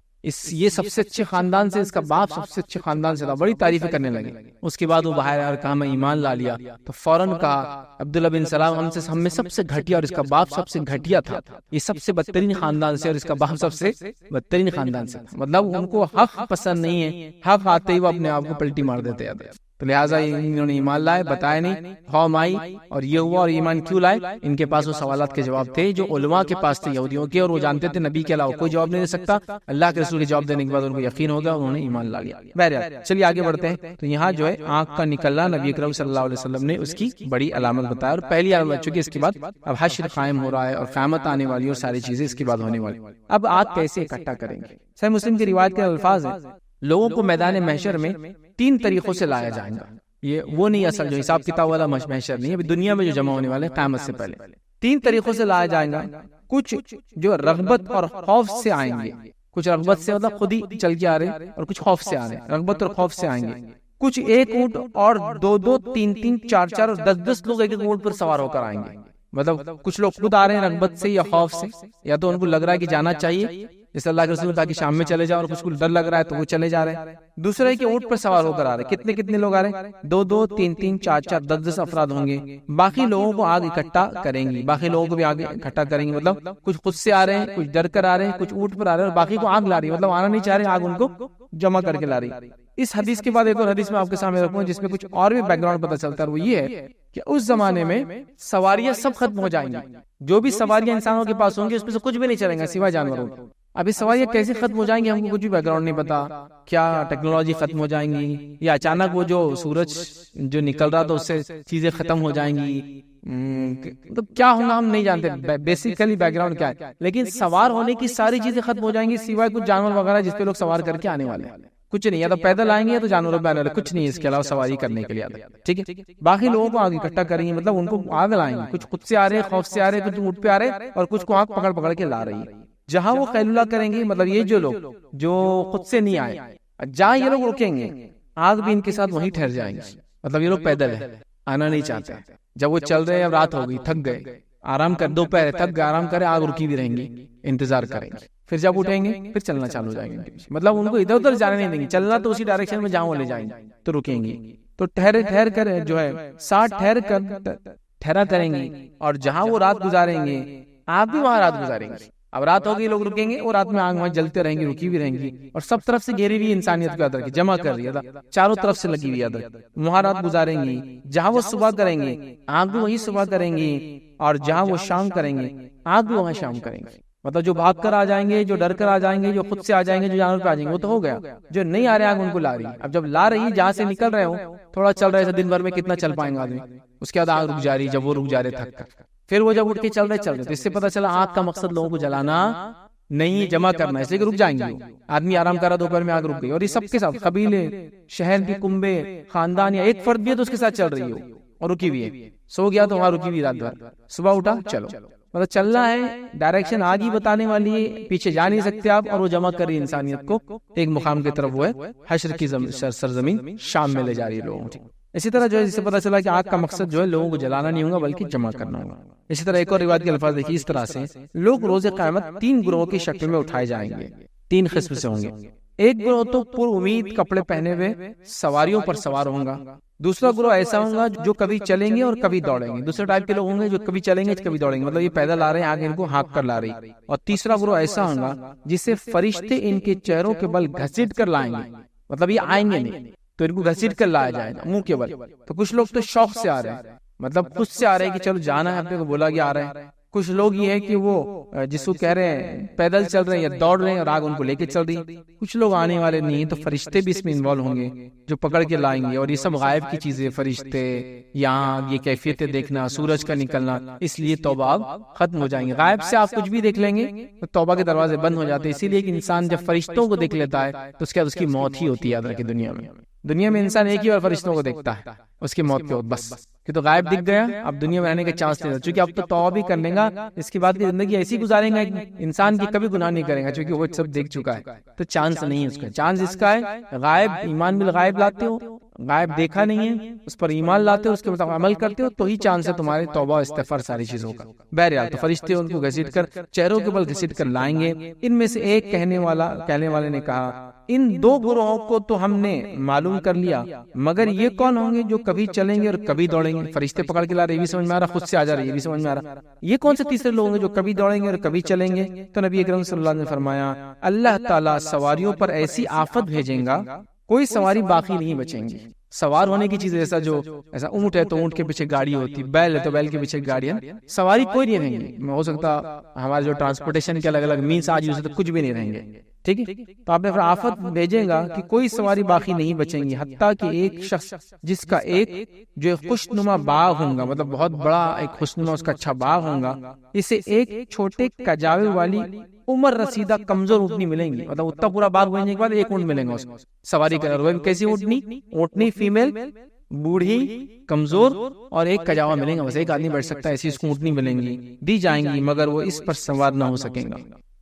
یہ سب سے اچھے خاندان سے، اس کا باپ سب سے اچھے خاندان سے تھا. بڑی تعریفیں کرنے لگے. اس کے بعد وہ باہر آیا اور کہا میں ایمان لا لیا. تو فوراً کہا عبداللہ بن سلام ہم میں سب سے گھٹیا اور اس کا باپ سب سے گھٹیا تھا، یہ سب سے بدترین خاندان سے اور اس کا باپ سب سے بدترین خاندان سے تھا. مطلب ان کو حق پسند نہیں ہے، حق آتے ہی وہ اپنے آپ کو پلٹی مار دیتے ہیں. تو لہٰذا انہوں نے ایمان لائے، بتایا نہیں، قوم آئی اور یہ ہوا. اور ایمان کیوں لائے؟ ان کے پاس وہ سوالات کے جواب تھے جو علماء کے پاس تھے یہودیوں کے، اور وہ جانتے تھے نبی کے علاوہ کوئی جواب نہیں دے سکتا. اللہ کے رسول کے جواب دینے کے بعد ان کو یقین ہو گیا، انہوں نے ایمان لا لیا. بہرحال چلیے آگے بڑھتے ہیں. تو یہاں جو ہے آنکھ کا نکلنا نبی اکرم صلی اللہ علیہ وسلم نے اس کی بڑی علامت بتایا، اور پہلی علامت چونکہ اس کے بعد اب حشر قائم ہو رہا ہے اور قیامت آنے والی اور ساری چیزیں اس کے بعد ہونے والی. اب آگ کیسے اکٹھا کریں گے؟ صحیح مسلم کی روایت کے الفاظ ہیں، لوگوں کو میدان محشر میں 3 طریقوں سے لایا جائے گا. یہ وہ نہیں اصل جو حساب کتاب والا محشر نہیں ہے، دنیا میں جو جمع ہونے والے قیامت سے پہلے 3 طریقوں سے لایا جائے گا. کچھ جو رغبت اور خوف سے آئیں گے، کچھ رغبت سے مطلب خود ہی چل کے آ رہے اور کچھ خوف سے آ رہے ہیں، رغبت اور خوف سے آئیں گے. کچھ ایک اونٹ اور دو دو تین تین چار چار اور 10 لوگ ایک ایک اونٹ پر سوار ہو کر آئیں گے. مطلب کچھ لوگ خود آ رہے ہیں رغبت سے یا خوف سے, یا تو ان کو لگ رہا ہے کہ جانا چاہیے, جیسے اللہ کے رسول نے کہا کہ شام میں چلے جاؤ, اور کچھ کو ڈر لگ رہا ہے تو وہ چلے جا رہے ہیں. دوسرا ہے کہ اونٹ پر سوار ہو کر آ رہے ہیں. کتنے لوگ آ رہے ہیں؟ 2 3 3 4 4 10 افراد ہوں گے. باقی لوگوں کو آگ اکٹھا کریں گی, باقی لوگوں کو بھی آگ اکٹھا کریں گے. مطلب کچھ خود سے آ رہے ہیں, کچھ ڈر کر آ رہے ہیں, کچھ اونٹ پر آ رہے ہیں, اور باقی کو آگ لا رہی ہے, مطلب آنا نہیں چاہ رہے, آگ ان کو جمع کر کے لا رہی. اس حدیث کے بعد ایک اور حدیث میں آپ کے سامنے رکھوں جس میں کچھ اور بھی بیک گراؤنڈ پتہ چلتا ہے, وہ یہ ہے کہ اس زمانے میں سواریاں سب ختم ہو جائیں گی. جو بھی سواریاں انسانوں کے پاس ہوں گی اس میں سے کچھ بھی نہیں چلیں گا سوائے جانوروں کے. ابھی سواریاں کیسے ختم ہو جائیں گی ہم کو کچھ بھی بیک گراؤنڈ نہیں پتا. کیا ٹیکنالوجی ختم ہو جائیں گی, یا اچانک وہ جو سورج جو نکل رہا تھا اس سے چیزیں ختم ہو جائیں گی, تو کیا ہوگا ہم نہیں جانتے. بیسیکلی بیک گراؤنڈ کیا ہے, لیکن سوار ہونے کی ساری چیزیں ختم ہو جائیں گی سوائے کچھ جانور وغیرہ جس پہ لوگ سوار کر کے آنے والے ہیں. کچھ نہیں, یا تو پیدل آئیں گے یا تو جانوروں پہ آنے والے, کچھ نہیں اس کے علاوہ سواری کرنے کے لیے. ٹھیک ہے, باقی لوگوں کو آگے اکٹھا کریں گے, مطلب ان کو آگ لائیں گے. کچھ خود سے آ رہے ہیں, خوف سے آ رہے ہیں, کچھ اونٹ پہ آ رہے ہیں, اور کچھ کو آگ پکڑ کے لا رہی ہے. جہاں وہ قیلولہ کریں گے, مطلب یہ جو لوگ جو خود سے نہیں آئے, جہاں یہ لوگ رکیں گے آگ بھی ان کے ساتھ وہیں ٹھہر جائیں گے. مطلب یہ لوگ پیدل ہیں, آنا نہیں چاہتے. جب وہ چل رہے ہیں, اب رات ہو گئی, تھک گئے, آرام کر, دوپہر تھک گئے, آرام کرے, آگ رکی بھی رہیں گی, انتظار کریں گے. پھر جب اٹھیں گے پھر چلنا چالو ہو جائیں گے. مطلب ان کو ادھر ادھر جانے نہیں دیں گے, چلنا تو اسی ڈائریکشن میں جہاں وہ لے جائیں گے, تو رکیں گے. تو ٹھہر کر جو ہے ساتھ ٹھہرا کریں گے, اور جہاں وہ رات گزاریں گے آپ بھی وہاں رات گزاریں گے. اب رات ہوگی, لوگ رکیں گے, اور رات میں آگ وہاں جلتے رہیں گے, رکی بھی رہیں گی, اور سب طرف سے گھیری ہوئی انسانیت کو ادھر کی جمع کر رہی ہے, چاروں طرف سے لگی ہوئی ادھر, وہاں رات گزاریں گی. جہاں وہ صبح کریں گے آگ بھی وہی صبح کریں گی, اور جہاں وہ شام کریں گے آگ بھی وہاں شام کریں گے. مطلب جو بھاگ کر آ جائیں گے, جو ڈر کر آ جائیں گے, جو خود سے آ جائیں گے, جو جانور پہ آ جائیں گے, وہ تو ہو گیا. جو نہیں آ رہے آگ ان کو لا رہی. اب جب لا رہی, جہاں سے نکل رہے ہو, تھوڑا چل رہے, دن بھر میں کتنا چل پائیں گے آدمی, اس کے بعد آگ رک جا رہی. جب وہ رک جا رہے تھک کر, پھر وہ جب اٹھ کے چل رہے, تو اس سے پتا چلا آگ کا مقصد لوگوں کو جلانا نہیں, جمع کرنا, اس لیے کہ رک جائیں گے. آدمی آرام کر رہا, دوپہر میں آگ رک گئی. اور یہ سب کے ساتھ قبیلے, شہر کی کنبے, خاندان, یا ایک فرد بھی ہے تو اس کے ساتھ چل رہی ہو اور رکی ہوئی ہے. سو گیا تو وہاں رکی ہوئی رات بھر, صبح اٹھا چلو. مطلب چلنا ہے, ڈائریکشن آگ ہی بتانے والی ہے, پیچھے جا نہیں سکتے آپ. اور وہ جمع کر رہی انسانیت کو ایک مقام کی طرف, وہ ہے حشر کی سرزمین شام میں لے جا رہی ہے لوگوں کو. اسی طرح جو ہے, جس سے پتا چلا کہ آگ کا مقصد جو ہے لوگوں کو جلانا نہیں ہوگا بلکہ جمع کرنا ہوگا. اسی طرح ایک اور روایت کے الفاظ دیکھیے, اس طرح سے لوگ روز قیامت 3 گروہوں کی شکل میں اٹھائے جائیں گے. 3 قسم سے ہوں گے. ایک گروہ تو پر امید کپڑے پہنے ہوئے سواریوں پر سوار ہوگا. دوسرا گروہ ایسا ہوگا جو کبھی چلیں گے اور کبھی دوڑیں گے. دوسرے ٹائپ کے لوگ ہوں گے جو کبھی چلیں گے کبھی دوڑیں گے, مطلب یہ پیدل آ رہے ہیں, آگے ان کو ہانک کر لا رہی. اور تیسرا گروہ ایسا ہوگا جسے فرشتے ان کے چہروں کے بل گھسیٹ کر لائیں گے. مطلب یہ آئیں گے نہیں, تو ان کو گھسیٹ کر لایا جائے گا منہ کے بل. تو کچھ لوگ تو شوق سے آ رہے ہیں, مطلب خود سے آ رہے ہیں کہ چلو جانا ہے, اپنے کو بولا گیا, آ رہے ہیں. کچھ لوگ یہ ہے کہ وہ جس کو کہہ رہے ہیں پیدل چل رہے ہیں یا دوڑ رہے ہیں, اور آگ ان کو لے کے چل رہی. کچھ لوگ آنے والے نہیں ہیں, تو فرشتے بھی اس میں انوالو ہوں گے جو پکڑ کے لائیں گے. اور یہ سب غائب کی چیزیں, فرشتے, یہاں یہ کیفیتیں دیکھنا, سورج کا نکلنا, اس لیے توبہ ختم ہو جائیں گے. غائب سے آپ کچھ بھی دیکھ لیں گے تو توبہ کے دروازے بند ہو جاتے ہیں. اسی لیے کہ انسان جب فرشتوں کو دیکھ لیتا ہے تو اس کے بعد اس کی موت ہی ہوتی ہے. یاد رکھیں, دنیا میں انسان ایک ہی بار فرشتوں کو دیکھتا ہے, اس کی موت کے بعد بس, کہ تو غائب دکھ گیا, اب دنیا میں رہنے کا چانس نہیں. چونکہ اب تو توبہ بھی کر لیں گا, اس کے بعد کی زندگی ایسی گزاریں گا انسان کی کبھی گناہ نہیں کرے گا, چونکہ وہ سب دیکھ چکا ہے. تو چانس نہیں ہے اس کا. چانس اس کا ہے غائب, ایمان بالغائب لاتے ہو, غائب دیکھا نہیں ہے, اس پر ایمان لاتے ہو, اس کے مطابق عمل کرتے ہو, تو ہی چانس ہے تمہارے توبہ استغفار ساری چیزوں کا. بہرحال تو فرشتے ان کو گھسیٹ کر چہروں کے بل گھسیٹ کر لائیں گے. ان میں سے ایک کہنے والے نے کہا, ان 2 گروہوں کو تو ہم نے معلوم کر لیا, مگر یہ کون ہوں گے جو کبھی چلیں گے اور کبھی دوڑیں گے؟ فرشتے پکڑ کے لا رہے, یہ بھی سمجھ میں آ رہا, خود سے آ جا رہی ہے, یہ بھی سمجھ میں آ رہا. یہ کون سے تیسرے لوگ ہیں جو کبھی دوڑیں گے اور کبھی چلیں گے؟ تو نبی اکرم صلی اللہ علیہ وسلم نے فرمایا, اللہ تعالیٰ سواریوں پر ایسی آفت بھیجیں گا, کوئی سواری باقی نہیں بچیں گی. سوار ہونے کی چیز ایسا اونٹ ہے تو اونٹ کے پیچھے گاڑی ہوتی, بیل ہے تو بیل کے پیچھے گاڑی ہے, سواری کوئی نہیں رہیں گے. ہو سکتا ہمارے جو ٹرانسپورٹیشن کے الگ الگ مینس آج یوز ہوتے کچھ بھی نہیں رہیں گے. ٹھیک ہے, تو آپ نے پھر آفت بھیجے گا کہ کوئی سواری باقی نہیں بچیں گی, حتیٰ کہ ایک شخص جس کا ایک جو خوشنما باغ ہوگا, مطلب بہت بڑا ایک خوشنما اس کا اچھا باغ ہوگا, اسے ایک چھوٹے کجاوے والی عمر رسیدہ کمزور اونٹنی ملیں گی. مطلب اتنا پورا باغ بھیجنے کے بعد ایک اونٹ ملیں گا اس کو سواری کرنے. وہ کیسی اونٹنی فیمیل, بوڑھی, کمزور, اور ایک کجاوا ملیں گا, بس ایک آدمی بیٹھ سکتا ہے, ایسی اس کو اونٹنی ملیں گی, دی جائیں گی, مگر وہ اس پر سوار نہ ہو سکیں گا.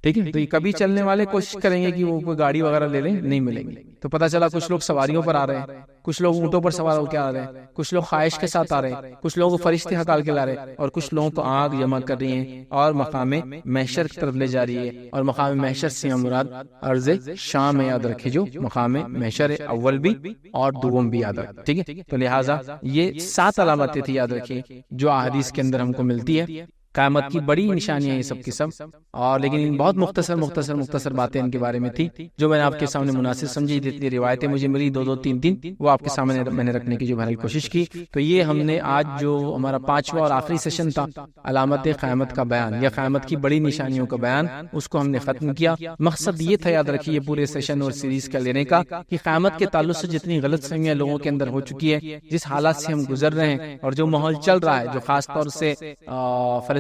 ٹھیک ہے. تو یہ کبھی چلنے والے کوشش کریں گے کہ وہ کوئی گاڑی وغیرہ لے لیں, نہیں ملیں گے. تو پتہ چلا کچھ لوگ سواریوں پر آ رہے ہیں, کچھ لوگ اونٹوں پر سوار ہو کے آ رہے ہیں, کچھ لوگ خواہش کے ساتھ آ رہے ہیں, کچھ لوگوں کو فرشتے ہکال کے لا رہے ہیں, اور کچھ لوگوں کو آگ جمع کر رہی ہیں اور مقام محشر کی طرف لے جا رہی ہے. اور مقام محشر سے مراد ارض شام میں یاد رکھیے, جو مقام محشر اول بھی اور دوم بھی یاد رکھیں. ٹھیک ہے. تو لہٰذا یہ 7 علامتیں تھی, یاد رکھیے, جو احادیث کے اندر ہم کو ملتی ہے. قیامت کی بڑی نشانیاں یہ سب کی سب, اور لیکن بہت مختصر باتیں ان کے بارے میں تھی جو میں نے آپ کے سامنے مناسب سمجھی. جتنی روایتیں مجھے ملی 2 3 وہ آپ کے سامنے میں نے رکھنے کی جو بہرحال کوشش کی. تو یہ ہم نے آج جو ہمارا 5واں اور آخری سیشن تھا, علامت قیامت کا بیان یا قیامت کی بڑی نشانیوں کا بیان, اس کو ہم نے ختم کیا. مقصد یہ تھا, یاد رکھیے, پورے سیشن اور سیریز کا لینے کا, کہ قیامت کے تعلق سے جتنی غلط فہمیاں لوگوں کے اندر ہو چکی ہے, جس حالات سے ہم گزر رہے ہیں, اور جو ماحول چل رہا ہے, جو خاص طور سے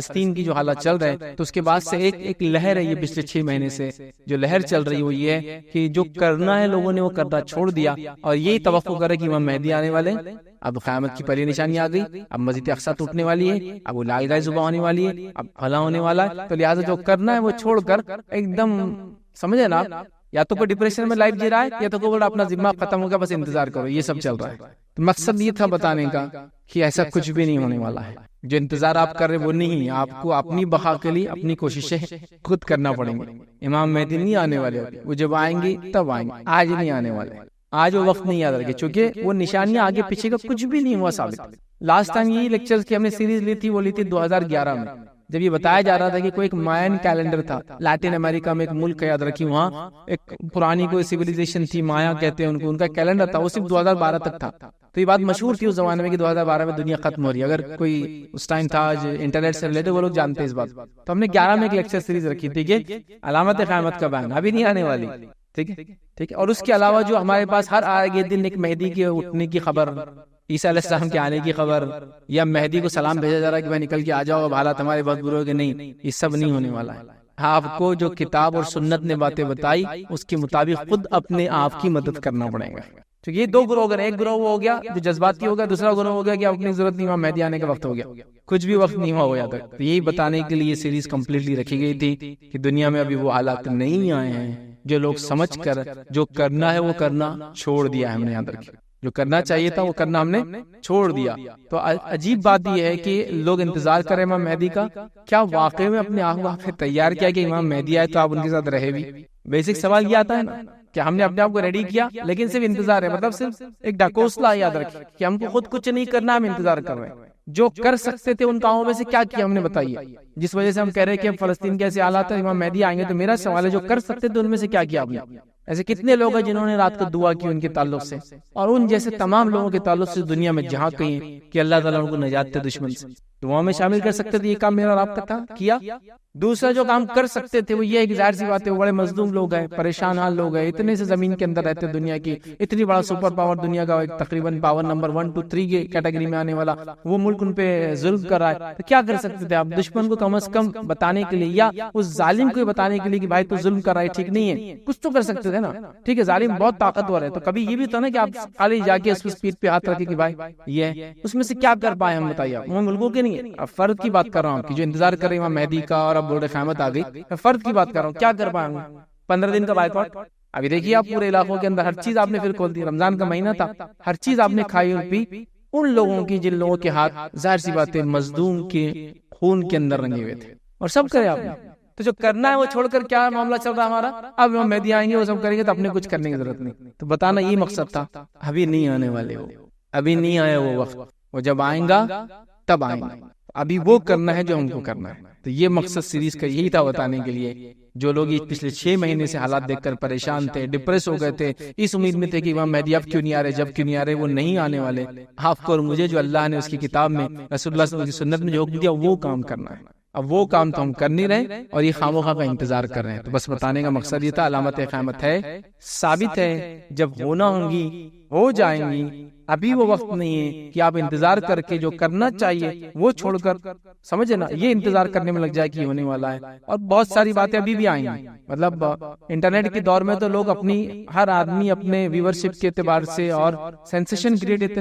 فلسطین کی جو حالات چل رہے ہیں, تو اس کے بعد سے ایک لہر ہے یہ پچھلے 6 مہینے سے جو لہر چل رہی ہے, وہ یہ ہے کہ جو کرنا ہے لوگوں نے وہ کرنا چھوڑ دیا, اور یہی توقع کرے کہ امام مہدی آنے والے. اب قیامت کی پہلی نشانی آ گئی, اب مسجد اقصی ٹوٹنے والی ہے, اب وہ لا الہ زباں ہونے والی ہے, اب بھلا ہونے والا ہے. تو لہٰذا جو کرنا ہے وہ چھوڑ کر ایک دم, سمجھے نا, یا تو کوئی ڈپریشن میں لائف جی رہا ہے, یا تو کوئی بولا اپنا ذمہ ختم ہو گیا, بس انتظار کرو. یہ سب چل رہا ہے. تو مقصد یہ تھا بتانے کا کہ ایسا کچھ بھی نہیں ہونے والا ہے. جو انتظار آپ کر رہے وہ نہیں, آپ کو اپنی بقا کے لیے اپنی کوششیں خود کرنا پڑیں گے. امام مہدی نہیں آنے والے, وہ جب آئیں گے تب آئیں گے, آج نہیں آنے والے. آج وہ وقت نہیں یاد رکھے, چونکہ وہ نشانیاں آگے پیچھے کا کچھ بھی نہیں ہوا ثابت. لاسٹ ٹائم یہی لیکچرز کی ہم نے سیریز لی تھی, وہ لی تھی 2011 میں, جب یہ بتایا جا رہا تھا کہ کوئی ایک ماین کیلنڈر تھا لیٹن امریکہ میں, ایک ملک ہے یاد رکھی, وہاں ایک پرانی کوئی سیویلائزیشن تھی, مایا کہتے ہیں ان کو, ان کا کیلنڈر تھا, وہ صرف 2012 تک تھا. تو یہ بات مشہور تھی اس زمانے میں کہ 2012 میں دنیا ختم ہو رہی ہے. اگر کوئی اس ٹائم تھا انٹرنیٹ سے ریلیٹڈ, وہ لوگ جانتے ہیں اس بات. تو ہم نے 11 میں ایک لیکچر سیریز رکھی تھی کہ علامت قیامت کا بیان, ابھی نہیں آنے والی. ٹھیک ہے, ٹھیک ہے. اور اس کے علاوہ جو ہمارے پاس ہر آگے دن ایک مہدی کے اٹھنے کی خبر, عیسیٰ علیہ السلام کے آنے کی خبر, یا مہدی کو سلام بھیجا جا رہا ہے کہ بھائی نکل کے آ جاؤ, اب حالات ہمارے بہت برے ہو گئے. نہیں, یہ سب نہیں ہونے والا ہے. آپ کو جو کتاب اور سنت نے باتیں بتائی, اس کے مطابق خود اپنے آپ کی مدد کرنا پڑے گا. تو یہ 2 گروہ ہو گئے, ایک گروہ وہ ہو گیا جو جذباتی ہو گیا, دوسرا گروہ ہو گیا کہ اپنی ضرورت نہیں, وہاں مہدی آنے کا وقت ہو گیا, کچھ بھی وقت نہیں ہوا یاد تک. تو یہی بتانے کے لیے یہ سیریز کمپلیٹلی رکھی گئی تھی کہ دنیا میں ابھی وہ حالات نہیں آئے ہیں جو لوگ سمجھ کر جو کرنا ہے وہ کرنا چھوڑ دیا ہے. ہم نے یاد رکھا, جو کرنا چاہیے تھا وہ کرنا ہم نے چھوڑ دیا. تو عجیب بات یہ ہے کہ لوگ انتظار کریں امام مہدی کا, کیا واقعی میں اپنے آپ کو تیار کیا کہ امام مہدی آئے تو آپ ان کے ساتھ رہے بھی؟ بیسک سوال یہ آتا ہے نا کہ ہم نے اپنے آپ کو ریڈی کیا, لیکن صرف انتظار ہے, مطلب صرف ایک ڈھکوسلا. یاد رکھیں کہ ہم کو خود کچھ نہیں کرنا, ہم انتظار کر رہے ہیں. جو کر سکتے تھے ان کاموں میں سے کیا کیا ہم نے بتائی, جس وجہ سے ہم کہہ رہے ہیں کہ فلسطین کے ایسے حالات ہیں, امام مہدی آئیں گے. تو میرا سوال ہے جو کر سکتے تھے ان میں سے کیا کیا آپ نے؟ ایسے کتنے لوگ ہیں جنہوں نے رات کو دعا کی ان کے تعلق سے, اور ان جیسے تمام لوگوں کے تعلق سے دنیا میں جہاں کہیں کہ اللہ تعالیٰ ان کو نجات دے دشمن سے, دعا میں شامل کر سکتے تھے. یہ کام میرا اور آپ کا تھا, کیا. دوسرا جو کام کر سکتے تھے وہ یہ ہے کہ ظاہر سی بات ہے, وہ بڑے مظلوم لوگ ہیں, پریشان حال لوگ ہیں, اتنے سے زمین کے اندر رہتے, دنیا کی اتنی بڑا سپر پاور, دنیا کا تقریباً پاور نمبر 1 2 3 کے کیٹیگری میں آنے والا وہ ملک ان پہ ظلم کر رہا ہے. تو کیا کر سکتے تھے آپ دشمن کو کم از کم بتانے کے لیے, یا اس ظالم کو بتانے کے لیے کہ بھائی تو ظلم کر رہا ہے, ٹھیک نہیں ہے, کچھ تو کر سکتے تھے نا. ٹھیک ہے, ظالم بہت طاقتور ہے, تو کبھی یہ بھی تو نا کہ آپ خالی جا کے اس کی پیٹھ پہ ہاتھ رکھے کہ بھائی یہ اس میں سے کیا کر پائے ہم, بتائیے. وہ ملکوں کے نہیں ہے, فرد کی بات کر رہا ہوں کہ جو انتظار کر رہے ہیں امام مہدی کا, اور اب بول رہے قیامت آ گئی. فرد کی بات کر رہا ہوں, کیا کر پائیں گے. 15 دن کا بائیکاٹ, ابھی دیکھیے آپ پورے علاقوں کے اندر ہر چیز آپ نے پھر کھول دی. رمضان کا مہینہ تھا, ہر چیز آپ نے کھائی اور پی. ان لوگوں کی جن لوگوں کے ہاتھ ظاہر سی بات ہے مظلوم کے خون کے اندر رنگے ہوئے تھے, اور سب کرے آپ نے. تو جو کرنا ہے وہ چھوڑ کر کیا معاملہ چل رہا ہمارا, اب ہم مہدی آئیں گے وہ سب کریں گے, تو اپنے کچھ کرنے کی ضرورت نہیں. تو بتانا یہ مقصد تھا. ابھی نہیں آنے والے, وہ ابھی نہیں آیا وہ وقت, وہ جب آئیں گا تب آئیں گے. ابھی وہ کرنا ہے جو ہم کو کرنا ہے. تو یہ مقصد سیریز کا یہی تھا, بتانے کے لیے جو لوگ پچھلے 6 مہینے سے حالات دیکھ کر پریشان تھے, ڈپریس ہو گئے تھے, اس امید میں تھے کہ امام مہدی اب کیوں نہیں آ رہے, جب کیوں نہیں آ رہے, وہ نہیں آنے والے. آپ کو اور مجھے جو اللہ نے اس کی کتاب میں, رسول اللہ صلی اللہ علیہ وسلم کی سنت میں جو حکم دیا, وہ کام کرنا ہے. اب وہ کام تو ہم کر نہیں رہے, اور یہ خاموخواہ کا انتظار کر رہے ہیں. تو بس بتانے کا مقصد یہ تھا, علامت قیامت ہے, ثابت ہے, جب ہونا ہوں گی ہو جائیں گی, ابھی وہ وقت نہیں ہے کہ آپ انتظار کر کے جو کرنا چاہیے وہ چھوڑ کر، سمجھے نا، یہ انتظار کرنے میں لگ جائے کہ ہونے والا ہے. اور بہت ساری باتیں ابھی بھی آئیں گی. مطلب انٹرنیٹ کے دور میں تو لوگ اپنی، ہر آدمی اپنے ویورشپ کے اعتبار سے اور سینسیشن کریٹ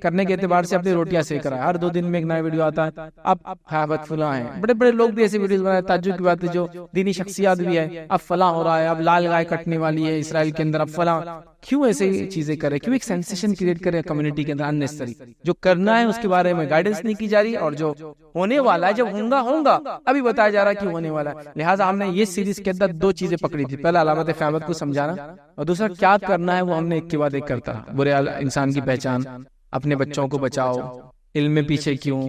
کرنے کے اعتبار سے اپنی روٹیاں سیک رہا ہے. ہر 2 دن میں ایک نیا ویڈیو آتا ہے. اب صحابت فلاں ہیں، بڑے بڑے لوگ بھی ایسی ویڈیوز بنائے. تعجب کی بات ہے جو دینی شخصیات بھی ہے، اب فلاں ہو رہا ہے، اب لال گائے کٹنے والی ہے اسرائیل کے اندر، اب فلاں. کیوں ایسے چیزیں کرے؟ کیوں ایک سینسیشن کریٹ کرے کمیونٹی کے اندر اننیسری؟ جو کرنا ہے اس کے بارے میں گائیڈنس نہیں کی جا رہی، اور جو ہونے والا ہے، جب ہوگا ابھی بتایا جا رہا ہے کہ ہونے والا ہے. لہٰذا ہم نے یہ سیریز کے اندر 2 چیزیں پکڑی تھی. پہلا علامت قیامت کو سمجھانا، اور دوسرا کیا کرنا ہے وہ ہم نے ایک کے بعد ایک کرتا رہا. برے انسان کی پہچان، اپنے بچوں کو بچاؤ، علم میں پیچھے کیوں،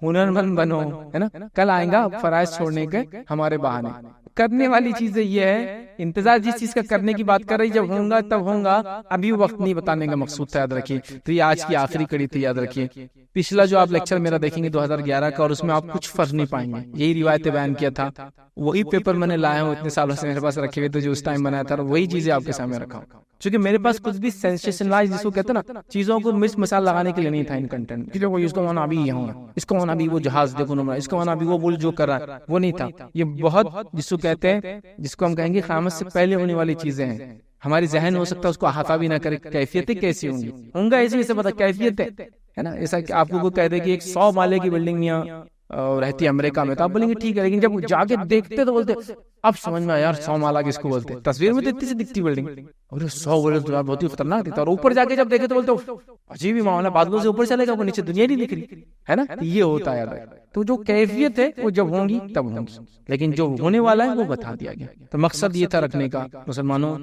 ہنرمند بنو، ہے نا. کل آئیں گا فرائض چھوڑنے کے ہمارے بہانے. کرنے والی چیزیں یہ ہے، انتظار جس چیز کا کرنے کی بات کر رہی، جب ہوگا تب ہوگا، ابھی وقت نہیں بتانے کا مقصود تھا. یاد رکھیے. تو یہ آج کی آخری کڑی تھی. یاد رکھیے پچھلا جو آپ لیکچر میرا دیکھیں گے 2011 کا، اور اس میں آپ کچھ فرق نہیں پائیں گے. یہی روایتیں بیان کیا تھا، وہی پیپر میں نے لایا ہوں، اتنے سالوں سے میرے پاس رکھے ہوئے تھے جو اس ٹائم بنایا تھا، اور وہی چیزیں آپ کے سامنے رکھا ہوں. چونکہ میرے پاس کچھ بھی سینسیشنلائز جس کو کہتے ہیں نا، چیزوں کو مرچ مسالہ لگانے کے لیے نہیں تھا ان کنٹینٹ. اس کو مانا ابھی یہاں، اس کو مانا ابھی وہ جہاز دیکھو نمبر، اس کو مانا ابھی وہ بول جو کر رہا ہے، وہ نہیں تھا. یہ بہت جس کو کہتے ہیں، جس کو ہم کہیں گے قیامت سے پہلے ہونے والی چیزیں ہیں. ہماری ذہن ہو سکتا ہے اس کو احاطہ بھی نہ کرے. کیفیتیں کیسی ہوں گی ایسی سے پتا کیفیت ہے نا. ایسا کہ آپ کو کہہ دے کہ ایک 100 مالے کی بلڈنگ یہاں رہتی ہے امریکہ میں، تو آپ بولیں گے ٹھیک ہے، لیکن جب جا کے دیکھتے تو بولتے اب سمجھ میں آیا یار 100 مالا کس کو بولتے. تصویر میں تو اتنی سی دکھتی بلڈنگ، اور 100 بولے تو یار بہت ہی خطرناک دکھتا. اور اوپر جا کے جب دیکھے تو بولتے عجیب ہی معاملہ، بادلوں سے اوپر چلے گا وہ نیچے دنیا نہیں دکھ رہی ہے نا. یہ ہوتا ہے یار. تو جو کیفیت ہے وہ جب ہوں گی تب ہوگی، لیکن جو ہونے والا ہے وہ بتا دیا گیا. تو مقصد یہ تھا رکھنے کا مسلمانوں،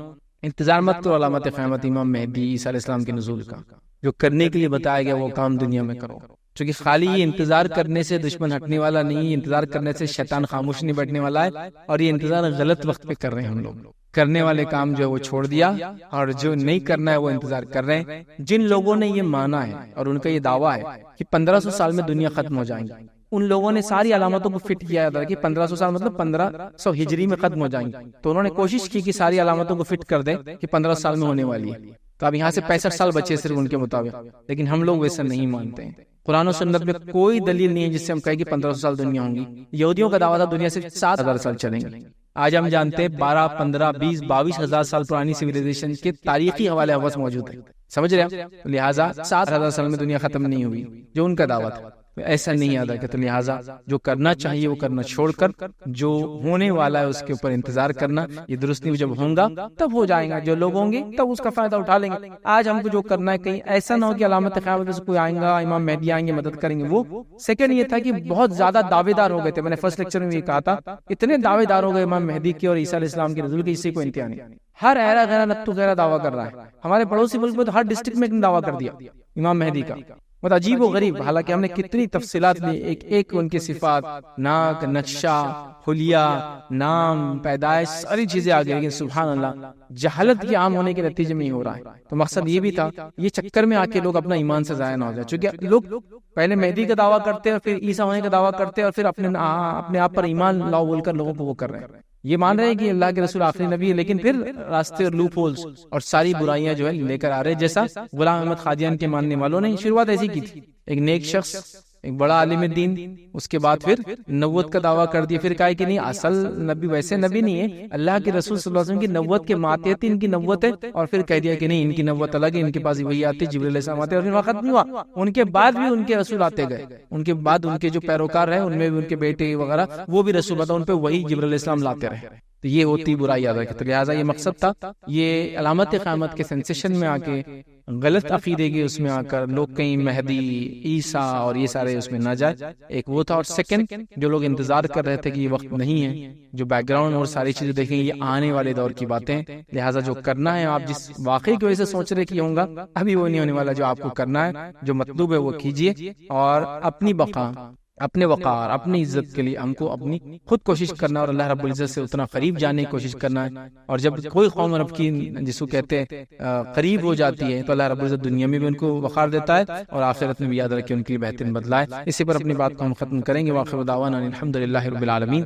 انتظار مت کرو علامت قیامت، امام مہدی، عیسیٰ علیہ السلام کے نزول کا. جو کرنے کے لیے بتایا گیا وہ کام دنیا میں کرو. چونکہ خالی یہ انتظار کرنے سے دشمن ہٹنے والا نہیں، انتظار کرنے سے شیطان خاموش نہیں بیٹھنے والا ہے. اور یہ انتظار غلط وقت پہ کر رہے ہیں ہم لوگ. کرنے والے کام جو ہے وہ چھوڑ دیا، اور جو نہیں کرنا ہے وہ انتظار کر رہے ہیں. جن لوگوں نے یہ مانا ہے اور ان کا یہ دعویٰ ہے کہ 1500 سال میں دنیا ختم ہو جائیں گی، ان لوگوں نے ساری علامتوں کو فٹ کیا تھا کہ 1500 سال مطلب 1500 ہجری میں ختم ہو جائیں گی. تو انہوں نے کوشش کی کہ ساری علامتوں کو فٹ کر دیں کہ 1500 سال میں ہونے والی ہے. تو اب یہاں سے 65 سال بچے صرف ان کے مطابق. لیکن ہم لوگ ویسا نہیں مانتے ہیں. قرآن و سنت میں کوئی دلیل نہیں ہے جس سے ہم کہیں کہ 1500 سال دنیا ہوں گی. یہودیوں کا دعویٰ تھا دنیا سے 7000 سال چلیں گے. آج ہم جانتے ہیں 12 15 20 22 ہزار سال پرانی سیویلائزیشن کے تاریخی حوالے حواس موجود ہیں. سمجھ رہے ہیں؟ لہٰذا 7000 سال میں دنیا ختم نہیں ہوئی جو ان کا دعویٰ تھا. ایسا نہیں یاد رکھے. تو لہٰذا جو کرنا چاہیے وہ کرنا چھوڑ کر جو ہونے والا ہے اس کے اوپر انتظار کرنا، یہ درست نہیں. جب ہوگا تب ہو جائے گا. جو لوگ ہوں گے تب اس کا فائدہ اٹھا لیں گے. آج ہم کو جو کرنا ہے، کہیں ایسا نہ ہو کہ علامت قیامت سے کوئی آئیں گا، امام مہدی آئیں گے مدد کریں گے. وہ سیکنڈ یہ تھا کہ بہت زیادہ دعوے دار ہو گئے تھے. میں نے فرسٹ لیکچر میں یہ کہا تھا، اتنے دعوے دار ہو گئے امام مہدی کے اور عیسیٰ علیہ السلام کے نزول کے، اسی کو انتہا نہیں. ہر ایرا غیرہ نتو غیرہ دعویٰ کر رہا ہے. ہمارے پڑوسی ملک میں تو ہر ڈسٹرکٹ میں ایک دعویٰ کر دیا امام مہدی کا. بہت عجیب و غریب. حالانکہ ہم نے کتنی تفصیلات لی، ایک ایک ان کے صفات، ناک، نقشہ، حلیہ، نام، پیدائش، ساری چیزیں آ گئی. لیکن سبحان اللہ جہالت کی عام ہونے کے نتیجے میں ہی ہو رہا ہے. تو مقصد یہ بھی تھا، یہ چکر میں آ کے لوگ اپنا ایمان سے ضائع نہ ہو جائے. چونکہ لوگ پہلے مہدی کا دعویٰ کرتے ہیں اور پھر عیسیٰ ہونے کا دعویٰ کرتے ہیں، اور پھر اپنے آپ پر ایمان لاؤ بول کر لوگوں کو وہ کر رہے ہیں. یہ مان رہے ہیں کہ اللہ کے رسول آخری نبی ہے، لیکن پھر راستے اور لوپ ہولز اور ساری برائیاں جو ہے لے کر آ رہے. جیسا غلام احمد قادیان کے ماننے والوں نے شروعات ایسی کی تھی. ایک نیک شخص، ایک بڑا عالم دین، اس کے بعد پھر نبوت کا دعویٰ کر دیا. پھر کہا کہ نہیں، اصل نبی ویسے نبی نہیں ہے، اللہ کے رسول صلی اللہ علیہ وسلم کی نبوت کے ماتحت ان کی نبوت ہے. اور پھر کہہ دیا کہ نہیں، ان کی نبوت الگ ہے، ان کے پاس وہی آتے، جبریل علیہ السلام آتے. اور پھر وقت نہیں ہوا، ان کے بعد بھی ان کے رسول آتے گئے. ان کے بعد ان کے جو پیروکار رہے، ان میں بھی ان کے بیٹے وغیرہ وہ بھی رسول بتا، ان پہ وہی جبریل علیہ السلام لاتے رہے. تو یہ ہوتی برائی یاد رکھے. تو لہٰذا یہ مقصد تھا. یہ علامت قیامت کے سینسیشن میں آ کے، غلط عقیدے کے اس میں آ کر لوگ کہیں مہدی، عیسیٰ اور یہ سارے اس میں نہ جائے. ایک وہ تھا. اور سیکنڈ جو لوگ انتظار کر رہے تھے کہ یہ وقت نہیں ہے، جو بیک گراؤنڈ اور ساری چیزیں دیکھیں یہ آنے والے دور کی باتیں. لہٰذا جو کرنا ہے، آپ جس واقعے کی وجہ سے سوچ رہے کہ ہوگا، ابھی وہ نہیں ہونے والا. جو آپ کو کرنا ہے، جو مطلوب ہے وہ کیجیے. اور اپنی بقا، اپنے وقار، اپنی عزت کے لیے ہم کو اپنی خود کوشش کرنا، اور اللہ رب العزت سے اتنا قریب جانے کی کوشش کرنا ہے. اور جب کوئی قوم رب کی جس کو کہتے ہیں قریب ہو جاتی ہے، تو اللہ رب العزت دنیا میں بھی ان کو وقار دیتا ہے اور آخرت میں بھی یاد رکھے ان کے لیے بہترین بدلہ ہے. اسی پر اپنی بات کو ہم ختم کریں گے. وآخر دعوانا الحمد للہ رب العالمین.